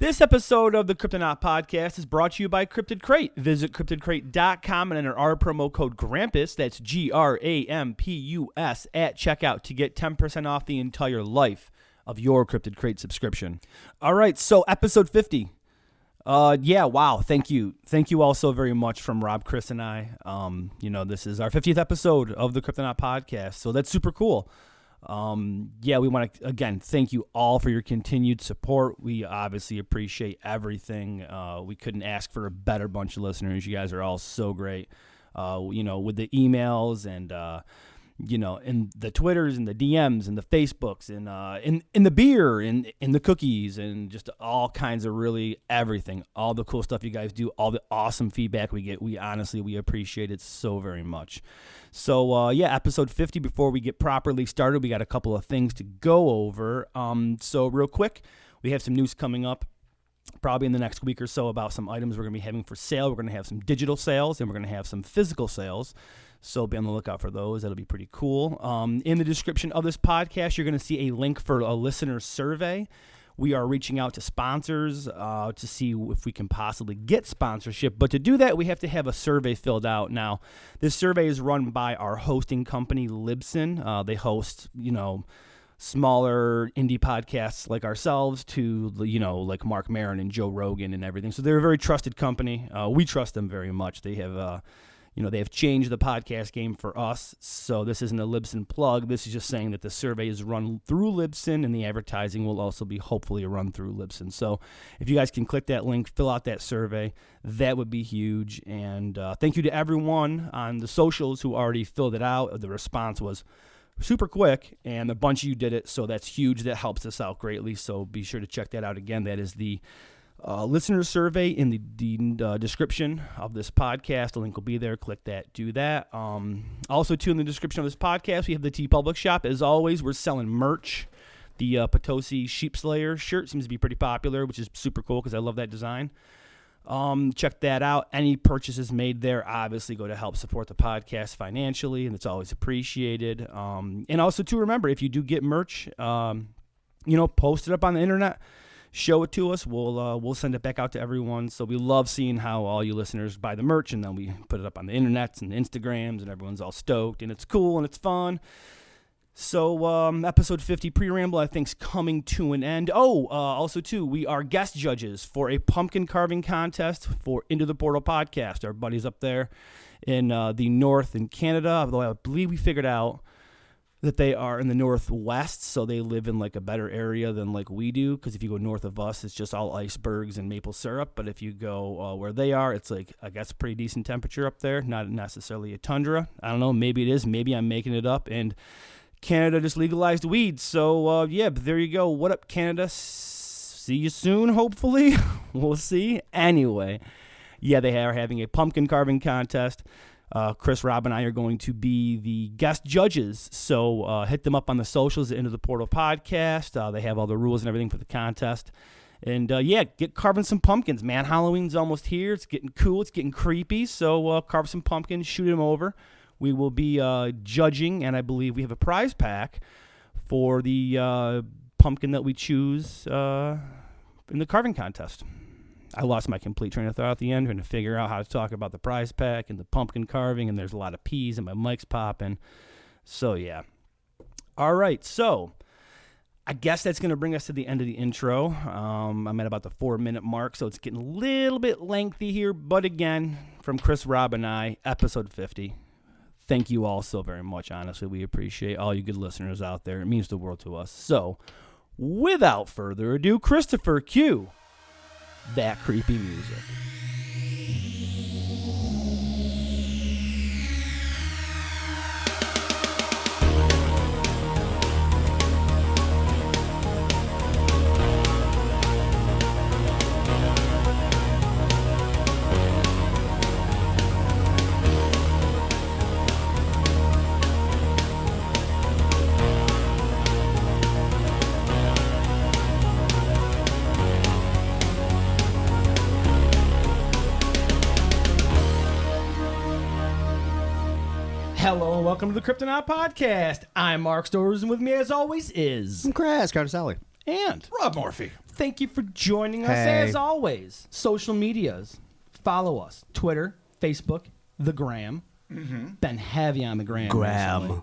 This episode of the Cryptonaut Podcast is brought to you by Cryptid Crate. Visit cryptidcrate.com and enter our promo code GRAMPUS, that's GRAMPUS, at checkout to get 10% off the entire life of your Cryptid Crate subscription. All right, so episode 50. Wow, thank you. Thank you all so very much from Rob, Chris, and I. This is our 50th episode of the Cryptonaut Podcast, so that's super cool. We want to, again, thank you all for your continued support. We obviously appreciate everything. We couldn't ask for a better bunch of listeners. You guys are all so great, with the emails and, in the Twitters and the DMs and the Facebooks and in the beer and in the cookies and just all kinds of really everything, all the cool stuff you guys do, all the awesome feedback we get. We appreciate it so very much. So, episode 50, before we get properly started, we got a couple of things to go over. So real quick, we have some news coming up probably in the next week or so about some items we're going to be having for sale. We're going to have some digital sales and we're going to have some physical sales. So be on the lookout for those. That'll be pretty cool. In the description of this podcast, you're going to see a link for a listener survey. We are reaching out to sponsors to see if we can possibly get sponsorship. But to do that, we have to have a survey filled out. Now, this survey is run by our hosting company, Libsyn. They host, smaller indie podcasts like ourselves to, like Mark Maron and Joe Rogan and everything. So they're a very trusted company. We trust them very much. They have... they have changed the podcast game for us, so this isn't a Libsyn plug. This is just saying that the survey is run through Libsyn, and the advertising will also be hopefully run through Libsyn. So if you guys can click that link, fill out that survey, that would be huge. And thank you to everyone on the socials who already filled it out. The response was super quick, and a bunch of you did it, so that's huge. That helps us out greatly, so be sure to check that out again. That is the listener survey in the description of this podcast. The link will be there. Click that, do that. Also, too, in the description of this podcast, we have the TeePublic shop. As always, we're selling merch. The Potosi Sheep Slayer shirt seems to be pretty popular, which is super cool because I love that design. Check that out. Any purchases made there obviously go to help support the podcast financially, and it's always appreciated. And also, to remember, if you do get merch, post it up on the internet. Show it to us. We'll send it back out to everyone. So we love seeing how all you listeners buy the merch, and then we put it up on the internets and Instagrams, and everyone's all stoked, and it's cool and it's fun. So episode 50 pre-ramble, I think, is coming to an end. Also, too, we are guest judges for a pumpkin carving contest for Into the Portal podcast. Our buddies up there in the north in Canada, although I believe we figured out that they are in the northwest, so they live in like a better area than like we do, because if you go north of us, it's just all icebergs and maple syrup. But if you go where they are, it's like, I guess, pretty decent temperature up there, not necessarily a tundra. I don't know, maybe it is, maybe I'm making it up. And Canada just legalized weed, so but there you go. What up, Canada? See you soon, hopefully. We'll see. Anyway, they are having a pumpkin carving contest. Chris, Rob, and I are going to be the guest judges, so hit them up on the socials at Into the Portal Podcast. They have all the rules and everything for the contest. And, get carving some pumpkins, man. Halloween's almost here. It's getting cool. It's getting creepy, so carve some pumpkins, shoot them over. We will be judging, and I believe we have a prize pack for the pumpkin that we choose in the carving contest. I lost my complete train of thought at the end, trying to figure out how to talk about the prize pack and the pumpkin carving, and there's a lot of peas and my mic's popping. So, yeah. All right, so I guess that's going to bring us to the end of the intro. I'm at about the 4-minute mark, so it's getting a little bit lengthy here. But again, from Chris, Rob, and I, episode 50. Thank you all so very much, honestly. We appreciate all you good listeners out there. It means the world to us. So, without further ado, Christopher, cue that creepy music. Hello and welcome to the Cryptonaut Podcast. I'm Mark Storrs, and with me as always is... I'm Chris Carter Sally. And... Rob Morphy. Thank you for joining us. Hey. As always, social medias. Follow us. Twitter, Facebook, the Gram. Been heavy on the Gram. recently.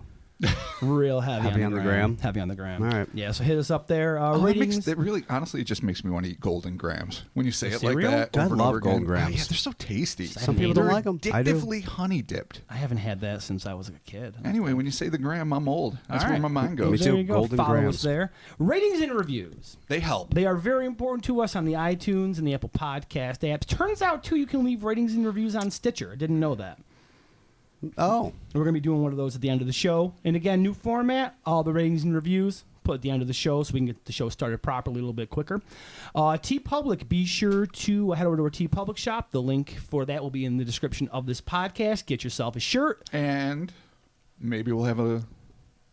Real heavy on the gram. Heavy on the gram. All right. Yeah, so hit us up there. That Ratings. that really, honestly, it just makes me want to eat Golden Grams when you say it like cereal? that. I Over and love over again. Golden Grams. Oh, yeah, they're so tasty. Some people don't They're like them. I do. addictively honey dipped. I haven't had that since I was a kid. Anyway, when you say the gram, I'm old. That's All where right. my mind Me goes. There too. you go. Golden Follow Grams. us there. Ratings and reviews. They help. They are very important to us on the iTunes and the Apple Podcast apps. Turns out, too, you can leave ratings and reviews on Stitcher. I didn't know that. Oh. We're going to be doing one of those at the end of the show. And again, new format, all the ratings and reviews put at the end of the show so we can get the show started properly a little bit quicker. TeePublic, be sure to head over to our TeePublic shop. The link for that will be in the description of this podcast. Get yourself a shirt. And maybe we'll have a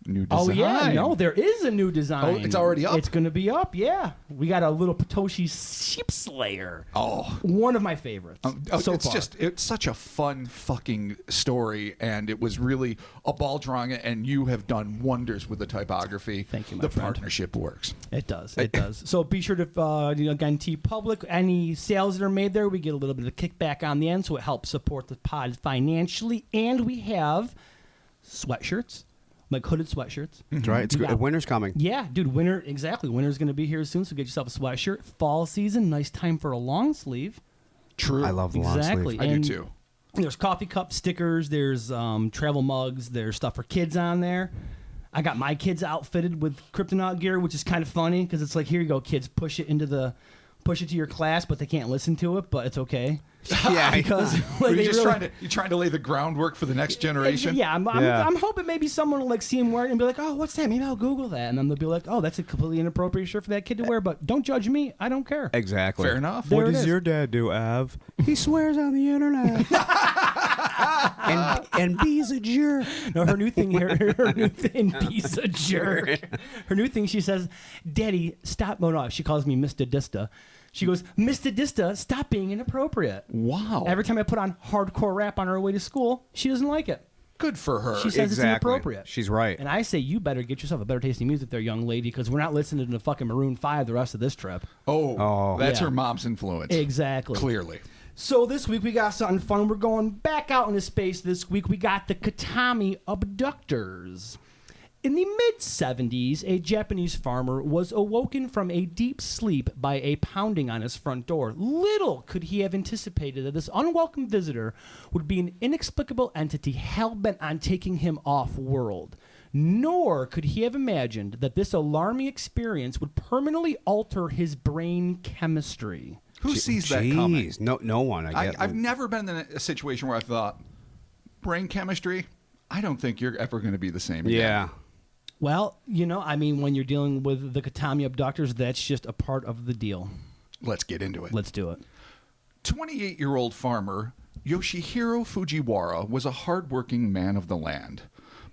new design. Oh, yeah. No, there is a new design. Oh, it's already up? It's going to be up, yeah. We got a little Potoshi Sheep Slayer. Oh. One of my favorites so it's far. it's such a fun fucking story, and it was really a ball drawing it, and you have done wonders with the typography. Thank you, my The friend. partnership works. It does. It does. So be sure to, again, TeePublic. Any sales that are made there, we get a little bit of kickback on the end, so it helps support the pod financially. And we have sweatshirts, like hooded sweatshirts. That's right. It's Yeah. good. Winter's coming. Yeah, dude, winter, exactly. Winter's going to be here soon, so get yourself a sweatshirt. Fall season, nice time for a long sleeve. True. I love the long Exactly. sleeve. I do And too. There's coffee cup stickers. There's travel mugs. There's stuff for kids on there. I got my kids outfitted with Kryptonaut gear, which is kind of funny because it's like, here you go, kids, push it to your class, but they can't listen to it, but it's okay. Yeah. Because Are like, you just really, you're trying to lay the groundwork for the next generation? Yeah, Yeah. I'm hoping maybe someone will like see him wearing it and be like, oh, what's that? Maybe I'll Google that, and then they'll be like, oh, that's a completely inappropriate shirt for that kid to wear. But don't judge me. I don't care. Exactly. Fair enough. There What it does is. your dad do, Av? He swears on the internet. and B's a jerk. No, her new thing here, her new thing, piece of jerk. Her new thing, she says, Daddy, stop. Oh, no, she calls me Mr. Dista. She goes, Mr. Dista, stop being inappropriate. Wow. Every time I put on hardcore rap on her way to school, she doesn't like it. Good for her. She says it's inappropriate. She's right. And I say, you better get yourself a better tasting music there, young lady, because we're not listening to fucking Maroon 5 the rest of this trip. Oh, that's Yeah. her mom's influence. Exactly. Clearly. So this week we got something fun. We're going back out into space this week. We got the Kitami Abductors. In the mid-'70s, a Japanese farmer was awoken from a deep sleep by a pounding on his front door. Little could he have anticipated that this unwelcome visitor would be an inexplicable entity hell-bent on taking him off-world. Nor could he have imagined that this alarming experience would permanently alter his brain chemistry. Who sees that coming? Jeez, no one. I get. I've never been in a situation where I thought, brain chemistry, I don't think you're ever going to be the same again. Yeah. Well, when you're dealing with the Kitami Abductors, that's just a part of the deal. Let's get into it. Let's do it. 28-year-old farmer Yoshihiro Fujiwara was a hardworking man of the land.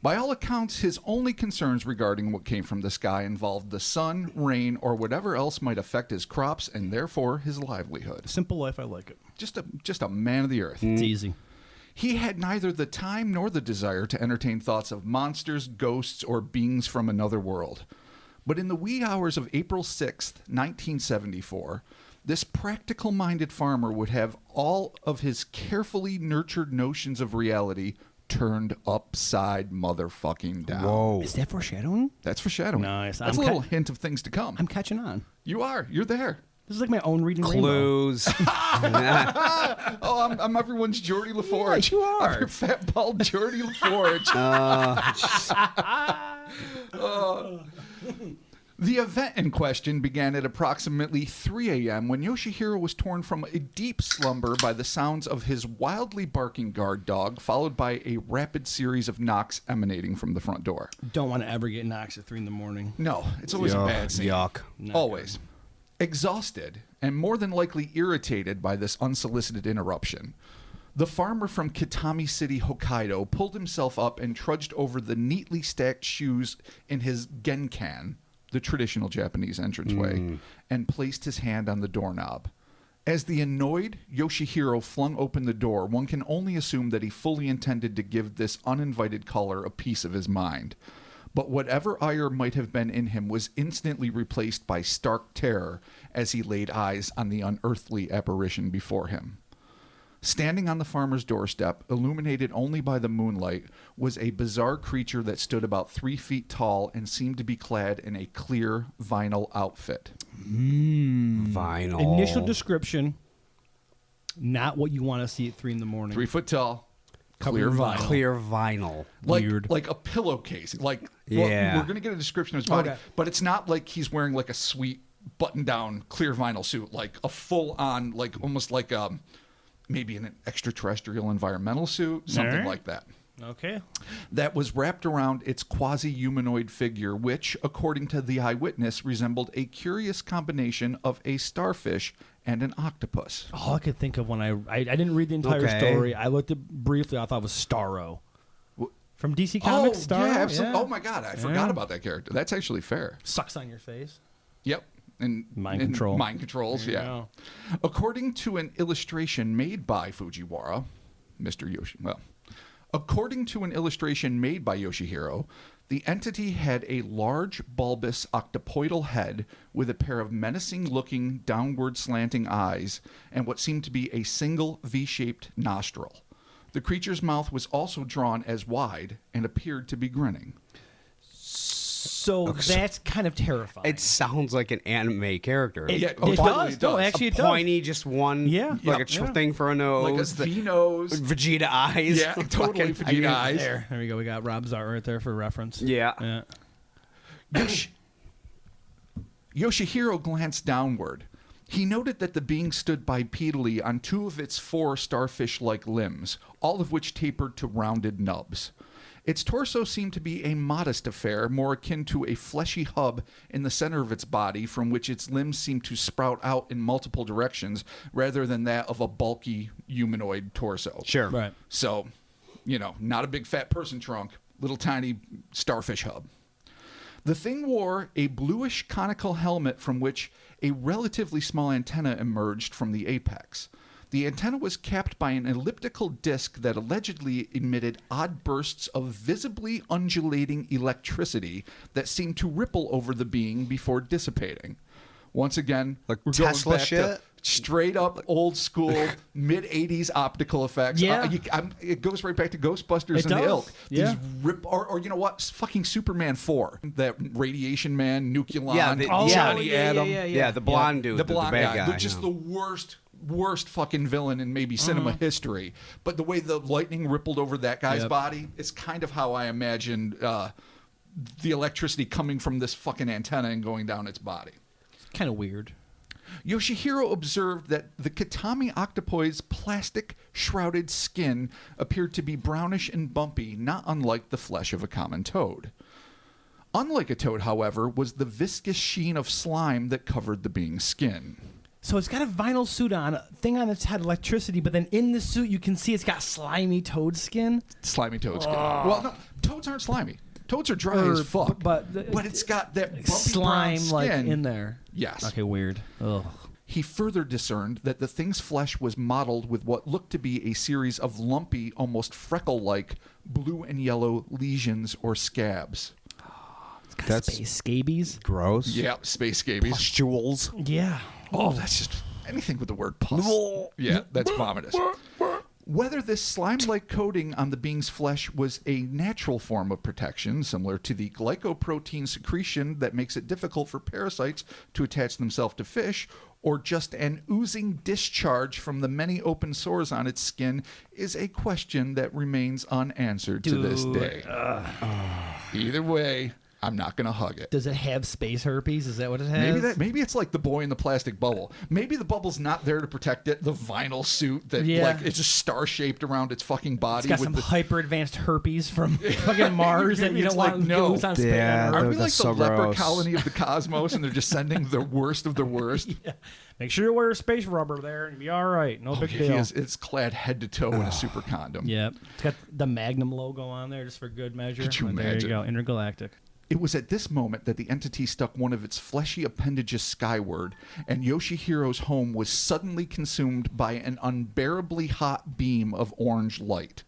By all accounts, his only concerns regarding what came from the sky involved the sun, rain, or whatever else might affect his crops and therefore his livelihood. Simple life, I like it. Just a man of the earth. It's easy. He had neither the time nor the desire to entertain thoughts of monsters, ghosts, or beings from another world. But in the wee hours of April 6th, 1974, this practical-minded farmer would have all of his carefully nurtured notions of reality turned upside motherfucking down. Whoa. Is that foreshadowing? That's foreshadowing. Nice. That's a little hint of things to come. I'm catching on. You are. You're there. This is like my own reading rainbow. Clues. Oh, I'm everyone's Geordie LaForge. Yeah, you are. I'm your fat, bald Geordie LaForge. The event in question began at approximately 3 a.m. when Yoshihiro was torn from a deep slumber by the sounds of his wildly barking guard dog, followed by a rapid series of knocks emanating from the front door. Don't want to ever get knocks at 3 in the morning. No, it's always a bad scene. Yuck. Always. Exhausted and more than likely irritated by this unsolicited interruption, the farmer from Kitami City, Hokkaido, pulled himself up and trudged over the neatly stacked shoes in his genkan, the traditional Japanese entranceway, and placed his hand on the doorknob. As the annoyed Yoshihiro flung open the door, one can only assume that he fully intended to give this uninvited caller a piece of his mind. But whatever ire might have been in him was instantly replaced by stark terror as he laid eyes on the unearthly apparition before him. Standing on the farmer's doorstep, illuminated only by the moonlight, was a bizarre creature that stood about 3 feet tall and seemed to be clad in a clear vinyl outfit. Vinyl. Initial description, not what you want to see at 3 a.m. 3 foot tall, Covered clear in vinyl. Clear vinyl. Weird. Like a pillowcase. Like, Yeah. we're going to get a description of his body, Okay. but it's not like he's wearing like a sweet button-down clear vinyl suit, like a full-on, like almost like maybe an extraterrestrial environmental suit, something Alright. like that. Okay. That was wrapped around its quasi-humanoid figure, which, according to the eyewitness, resembled a curious combination of a starfish and an octopus. All I could think of when I didn't read the entire Okay. story. I looked at briefly. I thought it was Starro Wh- from DC Comics. Starro. yeah, absolutely. Yeah. Oh my God, I forgot about that character. That's actually fair. Sucks on your face. Yep. And Mind and control. Mind controls, There you yeah. go. According to an illustration made by Fujiwara, according to an illustration made by Yoshihiro, the entity had a large, bulbous, octopoidal head with a pair of menacing-looking, downward slanting eyes and what seemed to be a single V-shaped nostril. The creature's mouth was also drawn as wide and appeared to be grinning. So that's kind of terrifying. It sounds like an anime character. It, Yeah, it totally does. does. No, actually, it does. Pointy, just one. Yeah. Like Yep. a thing for a Like nose. a V-nose. Vegeta eyes. Yeah, totally Fucking- Vegeta eyes. There we go. We got Rob's art right there for reference. Yeah. Yoshihiro glanced downward. He noted that the being stood bipedally on 2 of its 4 starfish-like limbs, all of which tapered to rounded nubs. Its torso seemed to be a modest affair, more akin to a fleshy hub in the center of its body from which its limbs seemed to sprout out in multiple directions rather than that of a bulky humanoid torso. Sure. Right. So, not a big fat person trunk, little tiny starfish hub. The thing wore a bluish conical helmet from which a relatively small antenna emerged from the apex. The antenna was capped by an elliptical disc that allegedly emitted odd bursts of visibly undulating electricity that seemed to ripple over the being before dissipating. Once again, Like we're Tesla going back shit? to straight up old school mid-'80s optical effects. Yeah. It goes right back to Ghostbusters It and the does. ilk. Yeah. These or you know what? Fucking Superman 4. That Radiation Man, Nucleon, Yeah, Johnny Adam. Yeah, the blonde dude. The blonde bad guy. guy. Just yeah. the worst fucking villain in maybe cinema history. But the way the lightning rippled over that guy's Yep. body is kind of how I imagined the electricity coming from this fucking antenna and going down its body. Kind of weird. Yoshihiro observed that the Kitami octopoid's plastic-shrouded skin appeared to be brownish and bumpy, not unlike the flesh of a common toad. Unlike a toad, however, was the viscous sheen of slime that covered the being's skin. So it's got a vinyl suit on, a thing on its head, electricity, but then in the suit you can see it's got slimy toad skin. Slimy toad skin. Well, no, toads aren't slimy. Toads are dry as fuck. But it's got that bumpy slime brown like skin. in there. Yes. Okay, weird. Ugh. He further discerned that the thing's flesh was mottled with what looked to be a series of lumpy, almost freckle-like blue and yellow lesions or scabs. It's got That's- space scabies. Gross. Yeah, space scabies. Pustules. Yeah. Oh, that's just anything with the word pus. Yeah, that's vomitous. Whether this slime-like coating on the being's flesh was a natural form of protection, similar to the glycoprotein secretion that makes it difficult for parasites to attach themselves to fish, or just an oozing discharge from the many open sores on its skin, is a question that remains unanswered to this day. Either way, I'm not going to hug it. Does it have space herpes? Is that what it has? Maybe it's like the boy in the plastic bubble. Maybe the bubble's not there to protect it. The vinyl suit that like it's just star shaped around its fucking body. It's got with some the, hyper advanced herpes from fucking Mars that Maybe you it's don't want like, to no. lose on space. Yeah, Are we like that's the so leper gross. colony of the cosmos, and they're just sending the worst of the worst? Make sure you wear space rubber there and you'll be all right. No big deal. It's clad head to toe in a super condom. Yep. It's got the Magnum logo on there just for good measure. Could you And there you imagine? go. Intergalactic. It was at this moment that the entity stuck one of its fleshy appendages skyward, and Yoshihiro's home was suddenly consumed by an unbearably hot beam of orange light.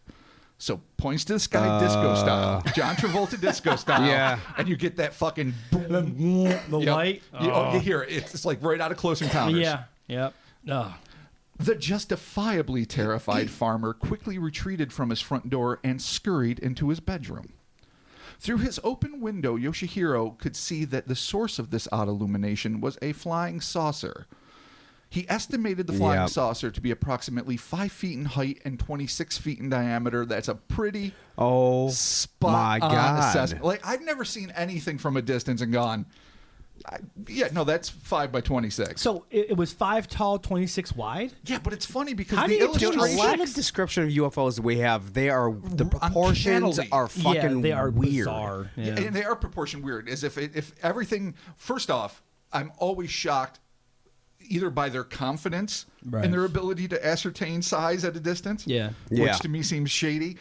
So points to the sky disco style, John Travolta disco style. Yeah. And you get that fucking boom. The light. You hear it. It's like right out of Close Encounters. Yeah. Yep. Oh. The justifiably terrified farmer quickly retreated from his front door and scurried into his bedroom. Through his open window, Yoshihiro could see that the source of this odd illumination was a flying saucer. He estimated the flying saucer to be approximately 5 feet in height and 26 feet in diameter. That's a pretty spot on assessment. Like, I've never seen anything from a distance and gone, that's 5 by 26. So it was 5 tall, 26 wide? Yeah, but it's funny because How the do you illustration... A lot of the description of UFOs that we have, the proportions Uncannily. are fucking they are weird. bizarre. Yeah. And they are proportion weird. As if everything... First off, I'm always shocked either by their confidence Right. in their ability to ascertain size at a distance, Yeah. which to me seems shady,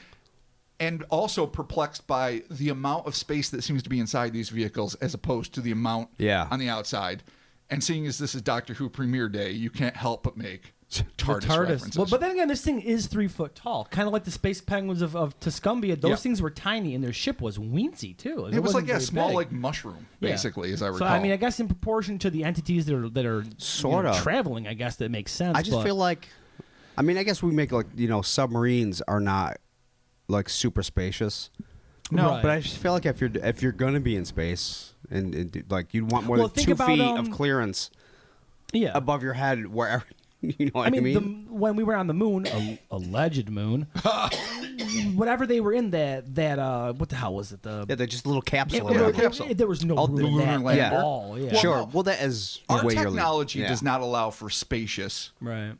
and also perplexed by the amount of space that seems to be inside these vehicles as opposed to the amount on the outside. And seeing as this is Doctor Who premiere day, you can't help but make TARDIS references. Well, but then again, this thing is 3 foot tall, kind of like the space penguins of Tuscumbia. Those things were tiny, and their ship was weensy too. It was like wasn't a small, big. like mushroom, basically, as I recall. So I mean, I guess in proportion to the entities that are Sort of traveling, I guess that makes sense. I just feel like, I mean, I guess we make submarines are not like super spacious. No, Right. But I just feel like if you're gonna be in space and like you'd want more Well, than think 2 about, feet of clearance above your head wherever. You know what I mean? When we were on the moon, alleged moon, whatever they were in that what the hell was it? They're just a little capsule. Yeah, or whatever. capsule. There was no Oh, room the in lunar that lander? at all. Yeah. Sure. no. Well, that is Our way technology early. does not allow for spacious Right.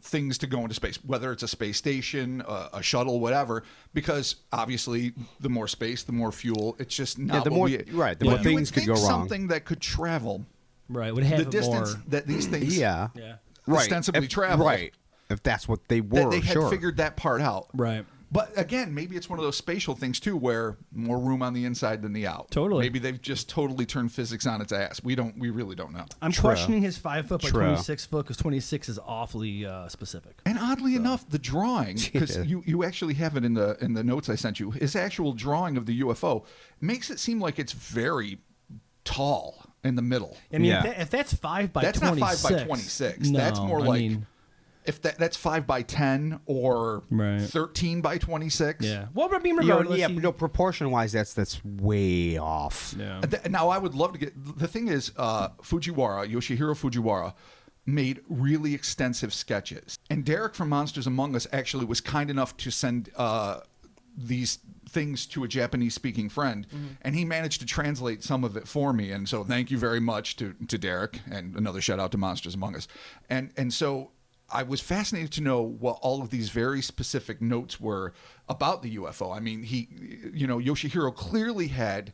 things to go into space, whether it's a space station, a shuttle, whatever, because obviously the more space, the more fuel. It's just not the what more we... right, the But more you things would could think go wrong. something that could travel Right. Would have the distance more. that these things Yeah. Yeah. ostensibly If, travel. right. If that's what they were, That they had sure. figured that part out. Right. But again, maybe it's one of those spatial things too, where more room on the inside than the out. Totally. Maybe they've just totally turned physics on its ass. We really don't know. I'm questioning his 5 foot by True. 26 foot because 26 is awfully specific. And oddly enough, the drawing, because Yeah. you actually have it in the notes I sent you, his actual drawing of the UFO makes it seem like it's very tall in the middle. I mean, Yeah. if that's 5 by That's 26. not 5 by 26. No, That's more I like mean, if that's 5 by 10 or Right. 13 by 26. yeah. Well, but I mean, You know, regardless. yeah, but no, proportion-wise, that's way off. Yeah. Now, I would love to get... The thing is, Yoshihiro Fujiwara, made really extensive sketches. And Derek from Monsters Among Us actually was kind enough to send these things to a Japanese-speaking friend, and he managed to translate some of it for me. And so thank you very much to Derek, and another shout-out to Monsters Among Us. And so... I was fascinated to know what all of these very specific notes were about the UFO. I mean, Yoshihiro clearly had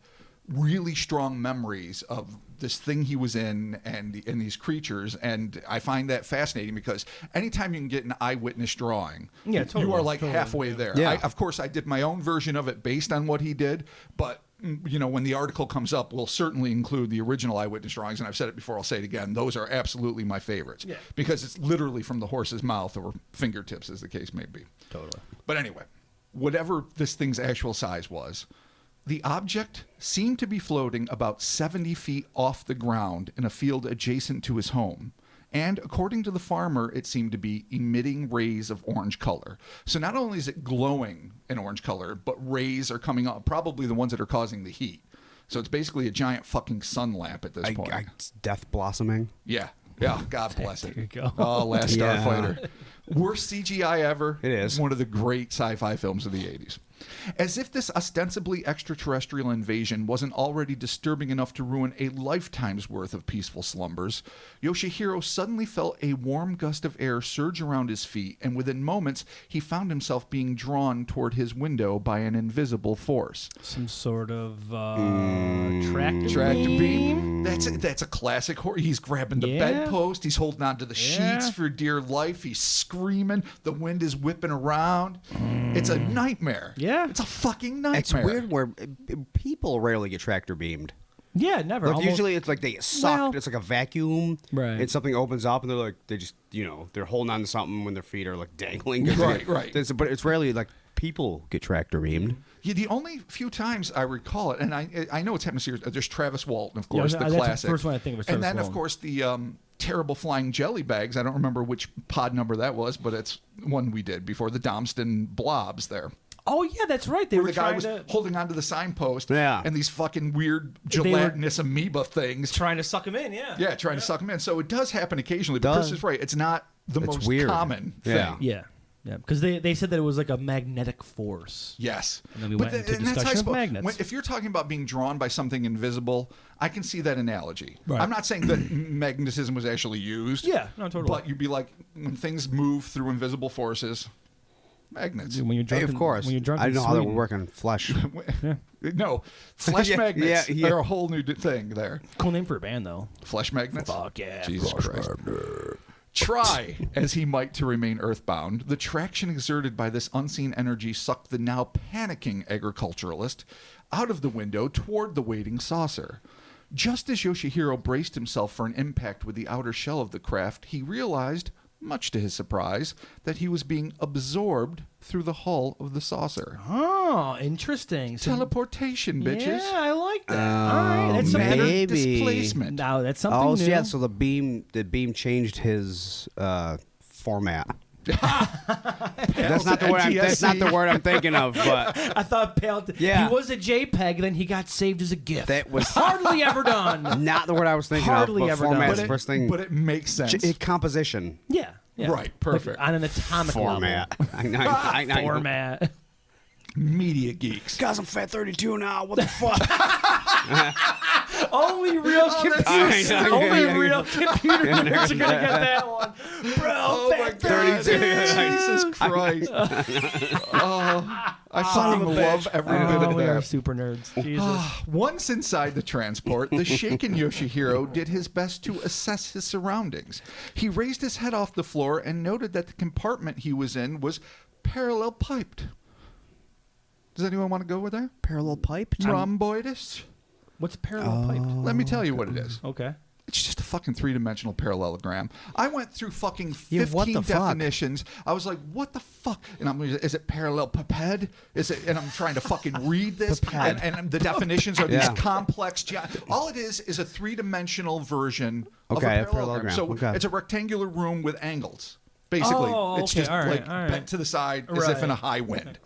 really strong memories of this thing he was in and these creatures, and I find that fascinating because anytime you can get an eyewitness drawing, Yeah, totally, you are like totally, halfway there. Yeah. Of course, I did my own version of it based on what he did, but when the article comes up, we'll certainly include the original eyewitness drawings, and I've said it before, I'll say it again. Those are absolutely my favorites because it's literally from the horse's mouth or fingertips, as the case may be. Totally. But anyway, whatever this thing's actual size was, the object seemed to be floating about 70 feet off the ground in a field adjacent to his home. And according to the farmer, it seemed to be emitting rays of orange color. So not only is it glowing in orange color, but rays are coming up, probably the ones that are causing the heat. So it's basically a giant fucking sun lamp at this point. It's death blossoming. Yeah. Yeah, God bless it. There you go. Oh, Last Yeah. Starfighter. Worst CGI ever. It is. One of the great sci-fi films of the 80s. As if this ostensibly extraterrestrial invasion wasn't already disturbing enough to ruin a lifetime's worth of peaceful slumbers, Yoshihiro suddenly felt a warm gust of air surge around his feet, and within moments, he found himself being drawn toward his window by an invisible force. Some sort of tractor beam. That's a classic horror. He's grabbing the bedpost. He's holding onto the sheets for dear life. He's screaming. The wind is whipping around. It's a nightmare. Yeah. It's a fucking nightmare. It's weird where people rarely get tractor beamed. Yeah, never. Like almost, usually it's like they get sucked. Well- It's like a vacuum, Right. And something opens up, and they're just they're holding on to something when their feet are like dangling. Right. But it's rarely like people get tractor beamed. Yeah, the only few times I recall it, and I know it's happened to there's Travis Walton, of course, the that's classic. the first one I think of was Travis And then, Walton. of course, the terrible flying jelly bags. I don't remember which pod number that was, but it's one we did before the Domston blobs there. Oh, yeah, that's right. They Where were the guy trying was to holding onto the signpost, Yeah. and these fucking weird gelatinous amoeba things. trying to suck him in, yeah. Yeah, trying to suck them in. So it does happen occasionally, but Chris is right. It's not the It's most weird. common thing. Yeah. Yeah. Yeah, because they said that it was like a magnetic force. Yes. And then we But went into and that's how I discussion of suppose- magnets. if you're talking about being drawn by something invisible, I can see that analogy. Right. I'm not saying that magnetism was actually used. Yeah, no, totally. But you'd be like, when things move through invisible forces, magnets. When you're drunk, Hey, of course. When you're drunk I in know how that would Sweden. work on flesh. No, flesh Yeah, magnets yeah. are a whole new thing there. Cool name for a band, though. Flesh magnets? Fuck yeah. Jesus Christ. Try as he might to remain earthbound, the traction exerted by this unseen energy sucked the now panicking agriculturalist out of the window toward the waiting saucer. Just as Yoshihiro braced himself for an impact with the outer shell of the craft, he realized, much to his surprise, that he was being absorbed through the hull of the saucer. Oh, interesting. So, Teleportation, bitches. yeah, I like that. All right, that's something. Matter maybe. displacement. Now that's something Oh, new. so yeah. So the beam changed his format. That's not the word. That's not the word I'm thinking of. But I thought Pale. Yeah. He was a JPEG, then he got saved as a GIF. that was hardly ever done. not the word I was thinking Hardly of. But ever done. format's But the first thing. But it makes sense. Composition Yeah. Yeah. Right, perfect. Like on an atomic format. level. Format. Media geeks. Guys, I'm fat 32 now. What the fuck? Only real computers. I know. Only Yeah. real computer nerds are gonna get that one, bro. Oh my fat God. 32. Jesus Christ. I fucking love every bit Oh, of we are that. super nerds. Jesus. Once inside the transport, the shaken Yoshihiro did his best to assess his surroundings. He raised his head off the floor and noted that the compartment he was in was parallel piped. Does anyone want to go with that? Parallel pipe. Rhomboidus? What's parallel piped? Let me tell you what it is. Okay. It's just a fucking three-dimensional parallelogram. I went through fucking Yeah, 15 what the fuck? definitions. I was like, what the fuck? And I'm like, is it parallelepiped? Is it? And I'm trying to fucking read this. and the definitions are these Yeah. complex. All it is a three-dimensional version of Okay, a a parallelogram. So parallelogram. it's a rectangular room with angles. Basically, Oh, it's okay, just all right, like all right. bent to the side as if in a Right. high wind.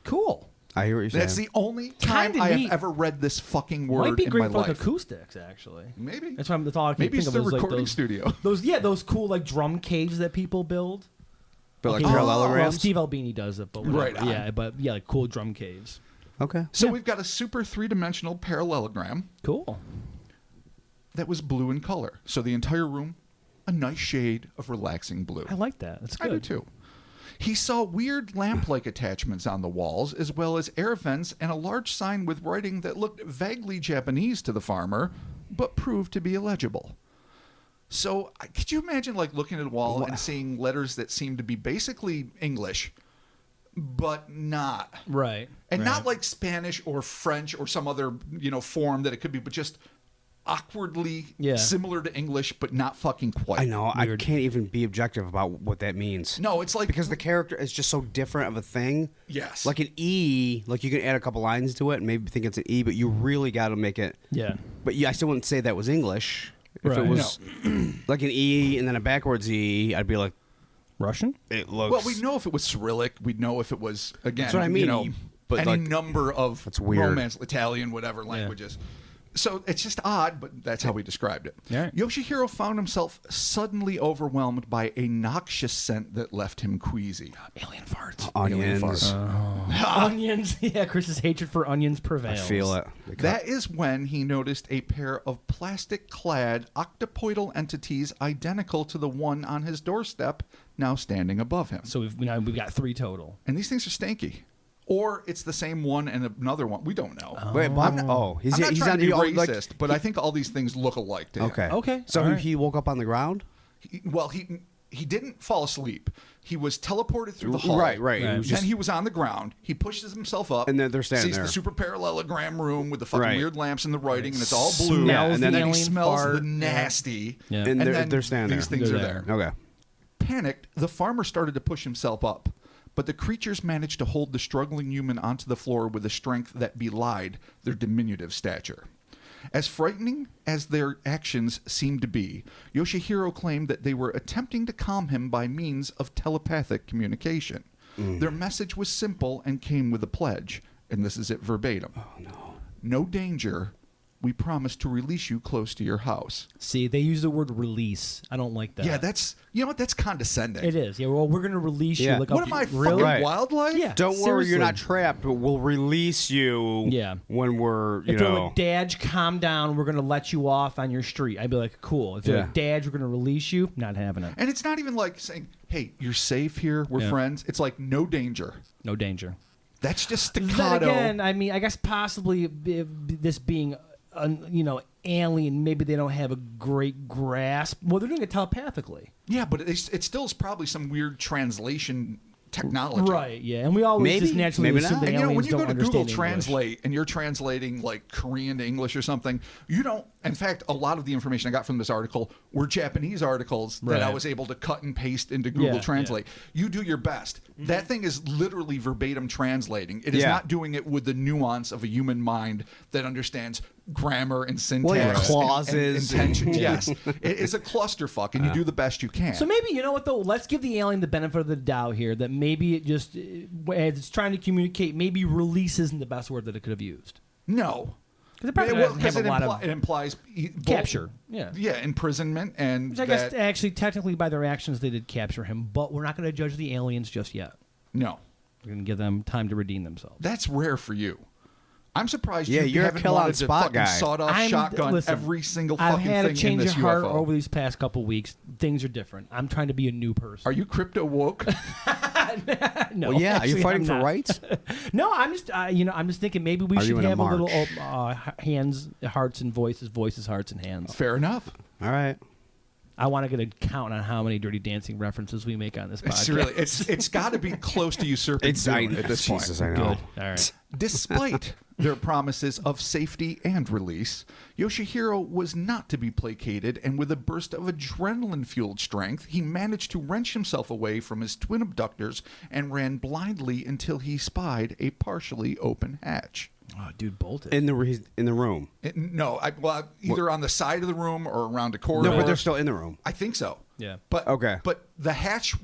Cool. I hear what you're saying. That's the only time Kinda I have neat. ever read this fucking word Might be in great my for like life. acoustics, actually. Maybe. That's all I can Maybe think it's of. the is, like, recording those, studio. Those cool like drum caves that people build. but like Okay, parallelograms. Well, Steve Albini does it, but whatever. Right on. Yeah, but yeah, like cool drum caves. Okay. So we've got a super three-dimensional parallelogram Cool. that was blue in color. So the entire room, a nice shade of relaxing blue. I like that. That's I good. do too. He saw weird lamp-like attachments on the walls, as well as air vents and a large sign with writing that looked vaguely Japanese to the farmer, but proved to be illegible. So could you imagine like looking at a wall and seeing letters that seemed to be basically English, but not? Right. And right. not like Spanish or French or some other, form that it could be, but just awkwardly similar to English, but not fucking quite. I know. Weird. I can't even be objective about what that means. No, it's like Because the character is just so different of a thing. Yes. Like an E, like you can add a couple lines to it and maybe think it's an E, but you really got to make it. Yeah. But I still wouldn't say that was English. If Right. it was like an E and then a backwards E, I'd be like, Russian? it looks. well, we know if it was Cyrillic. We'd know if it was again. That's what I mean, but any like, number of that's weird. Romance, Italian, whatever languages. So it's just odd, but that's how we described it. Yeah. Yoshihiro found himself suddenly overwhelmed by a noxious scent that left him queasy. Alien farts. onions. Onions. Yeah, Chris's hatred for onions I prevails. feel it. That is when he noticed a pair of plastic-clad octopoidal entities identical to the one on his doorstep, now standing above him. So we've got 3 total. And these things are stanky. Or it's the same one and another one. We don't know. Wait, but I'm not, I'm not he's trying on to be the racist, but I think all these things look alike to him. Okay. Okay, So all right. he woke up on the ground. He didn't fall asleep. He was teleported through the hall. Right. Right. He was Then just, he was on the ground. He pushes himself up. And then they're standing sees there. the super parallelogram room with the fucking Right. weird lamps and the writing, and it's all blue. Smells and the then he alien smells fart. the nasty. Yeah. and then they're standing these there. things They're are there. Okay. Panicked, the farmer started to push himself up. but the creatures managed to hold the struggling human onto the floor with a strength that belied their diminutive stature. As frightening as their actions seemed to be, Yoshihiro claimed that they were attempting to calm him by means of telepathic communication. Their message was simple and came with a pledge, and this is it verbatim. Oh, no. No danger. We promise to release you close to your house. See, they use the word release. I don't like that. Yeah, that's, you know what, that's condescending. It is. Yeah, well, we're going to release Yeah. you. Like, What am I, really? fucking Right. wildlife? Yeah. Don't worry, seriously. you're not trapped. But we'll release you. Yeah. When we're, you If they're know. like, Dad, calm down. We're going to let you off on your street. I'd be like, cool. If they're Yeah. like, Dad, we're going to release you, not having it. And it's not even like saying, hey, you're safe here, we're Yeah. friends. It's like, no danger. No danger. That's just Then staccato. again, I mean, I guess possibly this being, alien, maybe they don't have a great grasp. Well, they're doing it telepathically. Yeah, but it still is probably some weird translation technology. Right, yeah. And we always Maybe, just naturally maybe assume not. that And aliens when you don't go to understand Google English. Translate and you're translating like Korean to English or something, you don't. In fact, a lot of the information I got from this article were Japanese articles that I Right. was able to cut and paste into Google Yeah, Translate. You do your best. That thing is literally verbatim translating. It is Yeah. not doing it with the nuance of a human mind that understands grammar and syntax, Well, yeah, and- clauses. and intention. Yes, it is a clusterfuck, and you do the best you can. So maybe, you know what, though? Let's give the alien the benefit of the doubt here that maybe it just, as it's trying to communicate, maybe release isn't the best word that it could have used. No. Because it probably doesn't have a lot of it implies both- capture. Yeah. Yeah, imprisonment and Which I guess that, actually, technically, by their actions, they did capture him. But we're not going to judge the aliens just yet. no. We're going to give them time to redeem themselves. That's rare for you. I'm surprised Yeah, you you're a haven't kill on wanted to spot fucking guy. sawed-off shotgun listen, every single I've fucking had thing a change in this of heart UFO. over these past couple weeks. Things are different. I'm trying to be a new person. Are you crypto woke? No, Well, yeah. Are you actually, fighting I'm for not. rights? No, I'm just, I'm just thinking maybe we Are you should in a have a little march? hands, hearts, and voices, hearts, and hands. Fair enough. All right. I want to get a count on how many Dirty Dancing references we make on this podcast. It's got to be close to usurping Dune at this point. Jesus, I know. Good. All right. Despite their promises of safety and release, Yoshihiro was not to be placated, and with a burst of adrenaline-fueled strength, he managed to wrench himself away from his twin abductors and ran blindly until he spied a partially open hatch. Oh, dude, bolted. In the room. Either on the side of the room or around a corridor. No, but they're still in the room. I think so. Yeah. But Okay. But the hatch,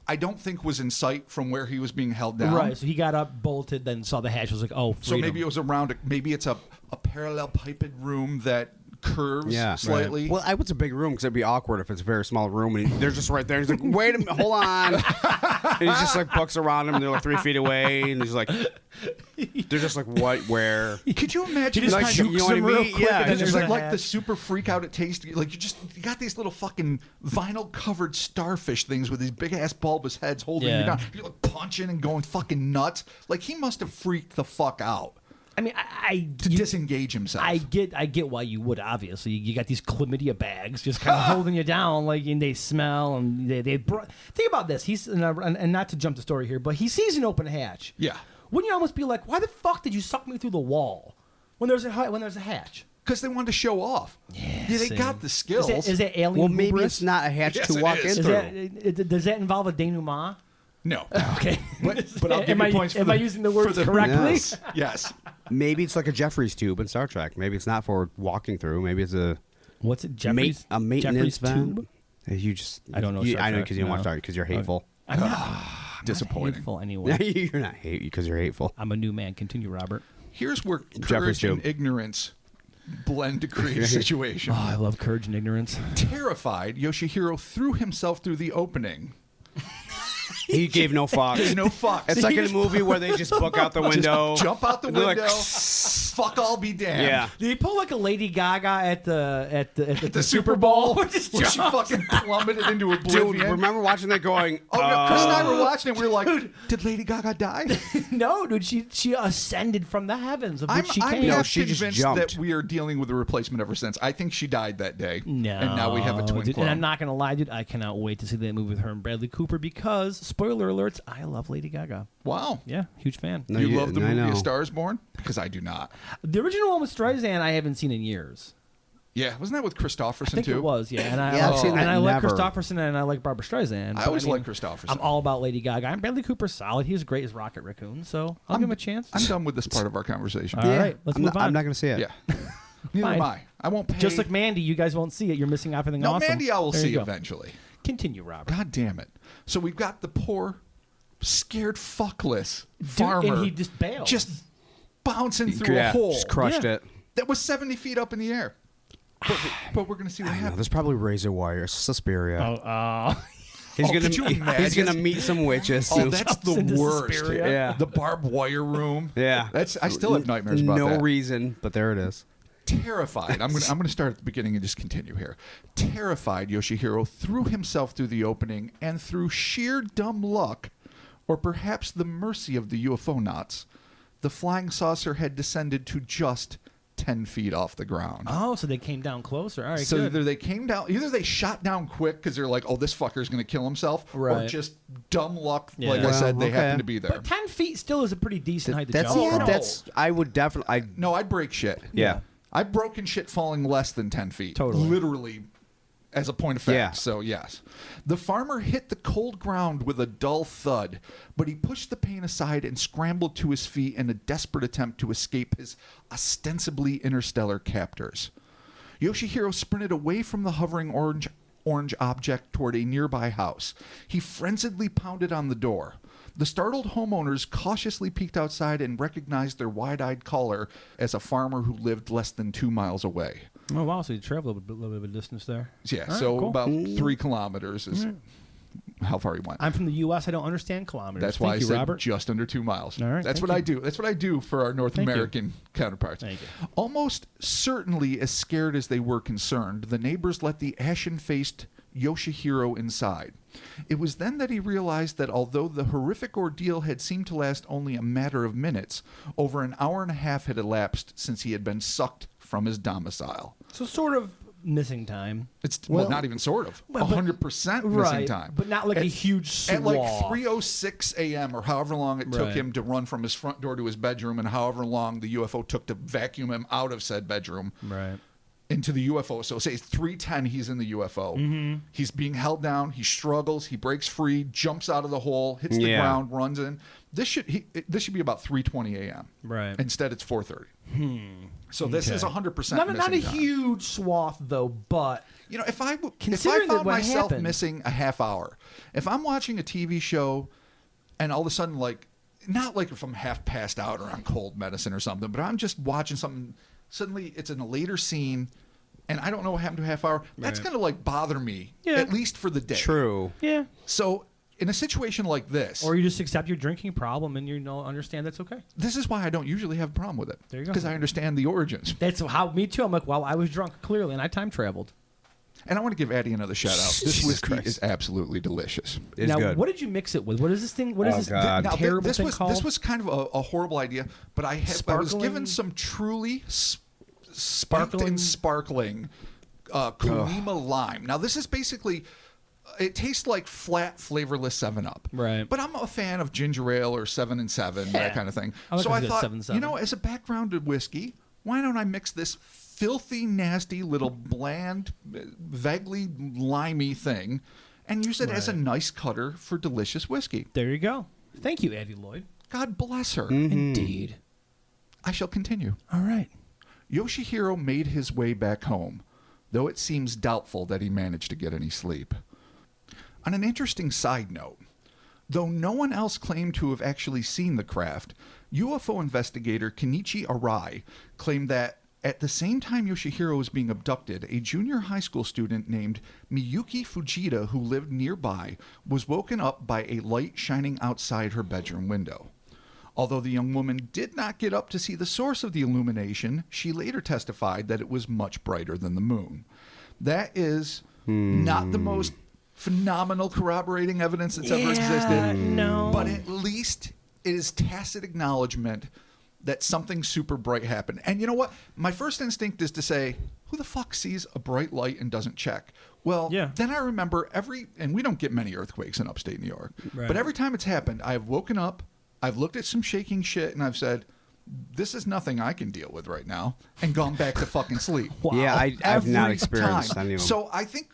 I don't think was in sight from where he was being held down. Right. So he got up, bolted, then saw the hatch. Was like, oh, So freedom. maybe it was around. Maybe it's a parallel piped room that curves slightly. Well, it's a big room because it'd be awkward if it's a very small room and they're just right there. He's like, wait a minute, hold on. And he's just like books around him. And they're like 3 feet away. And he's like, they're just like, what, where? Could you imagine? He just this jukes kind him of, real quick, Yeah, and then it's just there's like a the hatch. super freak out it tastes. Like you got these little fucking vinyl covered starfish things with these big ass bulbous heads holding you Yeah. down. You're like punching and going fucking nuts. Like he must have freaked the fuck out I mean, to disengage himself. I get why you would. Obviously, you got these chlamydia bags just kind of holding you down, like, and they smell, and they think about this. He's and not to jump the story here, but he sees an open hatch. Yeah. Wouldn't you almost be like, why the fuck did you suck me through the wall when there's a hatch? Because they wanted to show off. Yeah, they see. got the skills. Is that alien? Well, maybe hubris? it's not a hatch Yes, to it walk is. in Is through. does that involve a denouement? No. Okay. But I'll give am you points for am the, I using the for words the- correctly? Yes. Yes. Maybe it's like a Jeffries tube in Star Trek. Maybe it's not for walking through. Maybe it's a What's it? Jeffries? a maintenance Jeffries vent. tube? You just I don't know You, Star I know Trek, because you don't watch no. Star Trek because you're hateful. I'm not Disappointing. hateful anyway. You're not hate because you're hateful. I'm a new man. Continue, Robert. Here's where Jeffrey's courage and joke. ignorance blend to create a situation. Oh, I love courage and ignorance. Terrified, Yoshihiro threw himself through the opening. He gave no fucks. There's no fucks. It's like in a movie where they just book out the window. Jump out the They're window. like, fuck all be damned. yeah. Did he pull like a Lady Gaga at the Super Bowl, Where where she fucking plummeted into oblivion. Dude, remember watching that going, Oh, no, Chris and I were watching it. We were like, did Lady Gaga die? No, dude, she ascended from the heavens of which she I'm came. No, half she just convinced jumped. that we are dealing with a replacement ever since. I think she died that day. No, And now we have a twin dude, clone. and I'm not gonna lie, dude. I cannot wait to see that movie with her and Bradley Cooper because, spoiler alerts, I love Lady Gaga. Wow. Yeah, huge fan. No, You love the I movie know. A Star Is Born? Because I do not. The original one with Streisand, I haven't seen in years. Yeah, wasn't that with Christofferson I think too? it was, yeah. And I, Yeah, I've seen that. and I like Never. Christopherson and I like Barbara Streisand. I but always mean, like Christofferson. I'm all about Lady Gaga. And Bradley Cooper's solid. He was great as Rocket Raccoon, so I'll give him a chance. I'm done with this part of our conversation. All right, let's move on. I'm not going to see it. Yeah. Neither Fine. am I. I won't pay. Just like Mandy, you guys won't see it. You're missing out on everything No, awesome. Mandy I will There you see go. eventually. Continue, Robert. God damn it. So we've got the poor, scared fuckless Dude, farmer and he just bailed. just bouncing through a Yeah, hole just crushed Yeah. it. that was 70 feet up in the air. But we're going to see what I know, happens. there's probably razor wire, Suspiria. Oh, He's Oh, gonna could you he's imagine? gonna meet some witches. Oh, that's the into worst. Suspiria. Yeah. The barbed wire room. Yeah. I still have nightmares about no that. reason, but there it is. Terrified. I'm gonna start at the beginning and just continue here. Terrified, Yoshihiro threw himself through the opening, and through sheer dumb luck, or perhaps the mercy of the UFO knots, the flying saucer had descended to just 10 feet off the ground. oh, so they came down closer. All right, So good. either they came down, either they shot down quick because they're like, "Oh, this fucker's going to kill himself," or Right. just dumb luck. Yeah. Like I Well, said, they okay. happened to be there. But 10 feet still is a pretty decent height to That's jump. yeah. from. That's I would definitely. No, I'd break shit. Yeah. I've broken shit falling less than 10 feet. Totally. Literally, as a point of fact. Yeah. So, yes. The farmer hit the cold ground with a dull thud, but he pushed the pain aside and scrambled to his feet in a desperate attempt to escape his ostensibly interstellar captors. Yoshihiro sprinted away from the hovering orange object toward a nearby house. He frenziedly pounded on the door. The startled homeowners cautiously peeked outside and recognized their wide-eyed caller as a farmer who lived less than 2 miles away. Oh, wow. So you traveled a little bit of a distance there. Yeah, All right, so cool. about 3 kilometers is how far he went. I'm from the U.S. I don't understand kilometers. That's why Thank I you, said Robert. just under 2 miles. All right, That's thank what I you. do. That's what I do for our North Thank you. American counterparts. Thank you. Almost certainly as scared as they were concerned, the neighbors let the ashen-faced Yoshihiro inside. It was then that he realized that although the horrific ordeal had seemed to last only a matter of minutes, over an hour and a half had elapsed since he had been sucked from his domicile. So sort of missing time. It's Well- not even sort of. Well, but- 100% missing Right, time. but not like a huge At like swath. 3:06 a.m. or however long it took Right. him to run from his front door to his bedroom, and however long the UFO took to vacuum him out of said bedroom Right. into the UFO. So say 3:10, he's in the UFO. Mm-hmm. He's being held down. He struggles. He breaks free, jumps out of the hole, hits the Yeah. ground, runs in. This should be about 3:20 a.m. Right. Instead, it's 4:30. So this is 100% Not a missing time. huge swath, though, but You know, if I Considering that found what myself happened- missing a half hour, if I'm watching a TV show and all of a sudden, like, not like if I'm half passed out or on cold medicine or something, but I'm just watching something, suddenly it's in a later scene and I don't know what happened to a half hour, that's Right. going to, like, bother me, Yeah. at least for the day. True. yeah. So in a situation like this, Or you just accept your drinking problem and you know understand that's okay. this is why I don't usually have a problem with it. There you go. Because I understand the origins. That's how me too. I'm like, well, I was drunk clearly, and I time traveled. And I want to give Addie another shout out. This Jesus whiskey Christ. is absolutely delicious. It's now, good. what did you mix it with? What is this thing? What is Oh, this God. Now, terrible this thing was called? this was kind of a horrible idea, but I was Sparkling? given some truly spiked and sparkling Kalima lime. Now this is basically it tastes like flat, flavorless 7-Up. Right. But I'm a fan of ginger ale or 7 and 7, that kind of thing. I like So a I good thought, 7 and 7. you know, as a background to whiskey, why don't I mix this filthy, nasty, little bland, vaguely limey thing and use it as a Right. nice cutter for delicious whiskey? There you go. Thank you, Addie Lloyd. God bless her. Indeed. I shall continue. All right. Yoshihiro made his way back home, though it seems doubtful that he managed to get any sleep. On an interesting side note, though no one else claimed to have actually seen the craft, UFO investigator Kenichi Arai claimed that at the same time Yoshihiro was being abducted, a junior high school student named Miyuki Fujita, who lived nearby, was woken up by a light shining outside her bedroom window. Although the young woman did not get up to see the source of the illumination, she later testified that it was much brighter than the moon. That is not the most phenomenal corroborating evidence that's ever existed. no. But at least it is tacit acknowledgement that something super bright happened. And you know what? My first instinct is to say, who the fuck sees a bright light and doesn't check? Well, Yeah. then I remember and we don't get many earthquakes in upstate New York, Right. but every time it's happened, I've woken up, I've looked at some shaking shit, and I've said, this is nothing I can deal with right now, and gone back to fucking sleep. Wow. Yeah, I've not Every experienced time. any of them. So I think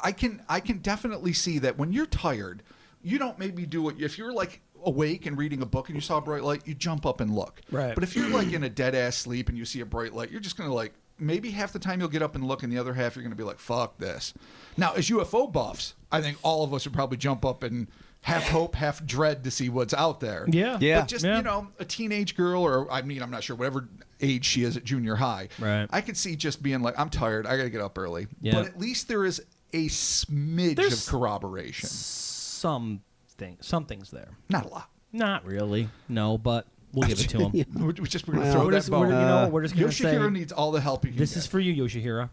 I can definitely see that when you're tired, you don't maybe do it. If you're like awake and reading a book and you saw a bright light, you jump up and look. Right. But if you're like in a dead ass sleep and you see a bright light, you're just gonna like maybe half the time you'll get up and look, and the other half you're gonna be like, fuck this. Now, as UFO buffs, I think all of us would probably jump up and half hope, half dread to see what's out there. Yeah. Yeah. But just, you know, a teenage girl, or I mean, I'm not sure, whatever age she is at junior high. Right. I could see just being like, I'm tired. I got to get up early. Yeah. But at least there is a smidge There's of corroboration. Some things there. Not a lot. Not really. No, but we'll give it to him. We're going to Well, throw We're that just, bone. we're just going to say, Yoshihiro needs all the help he can this get. is for you, Yoshihiro.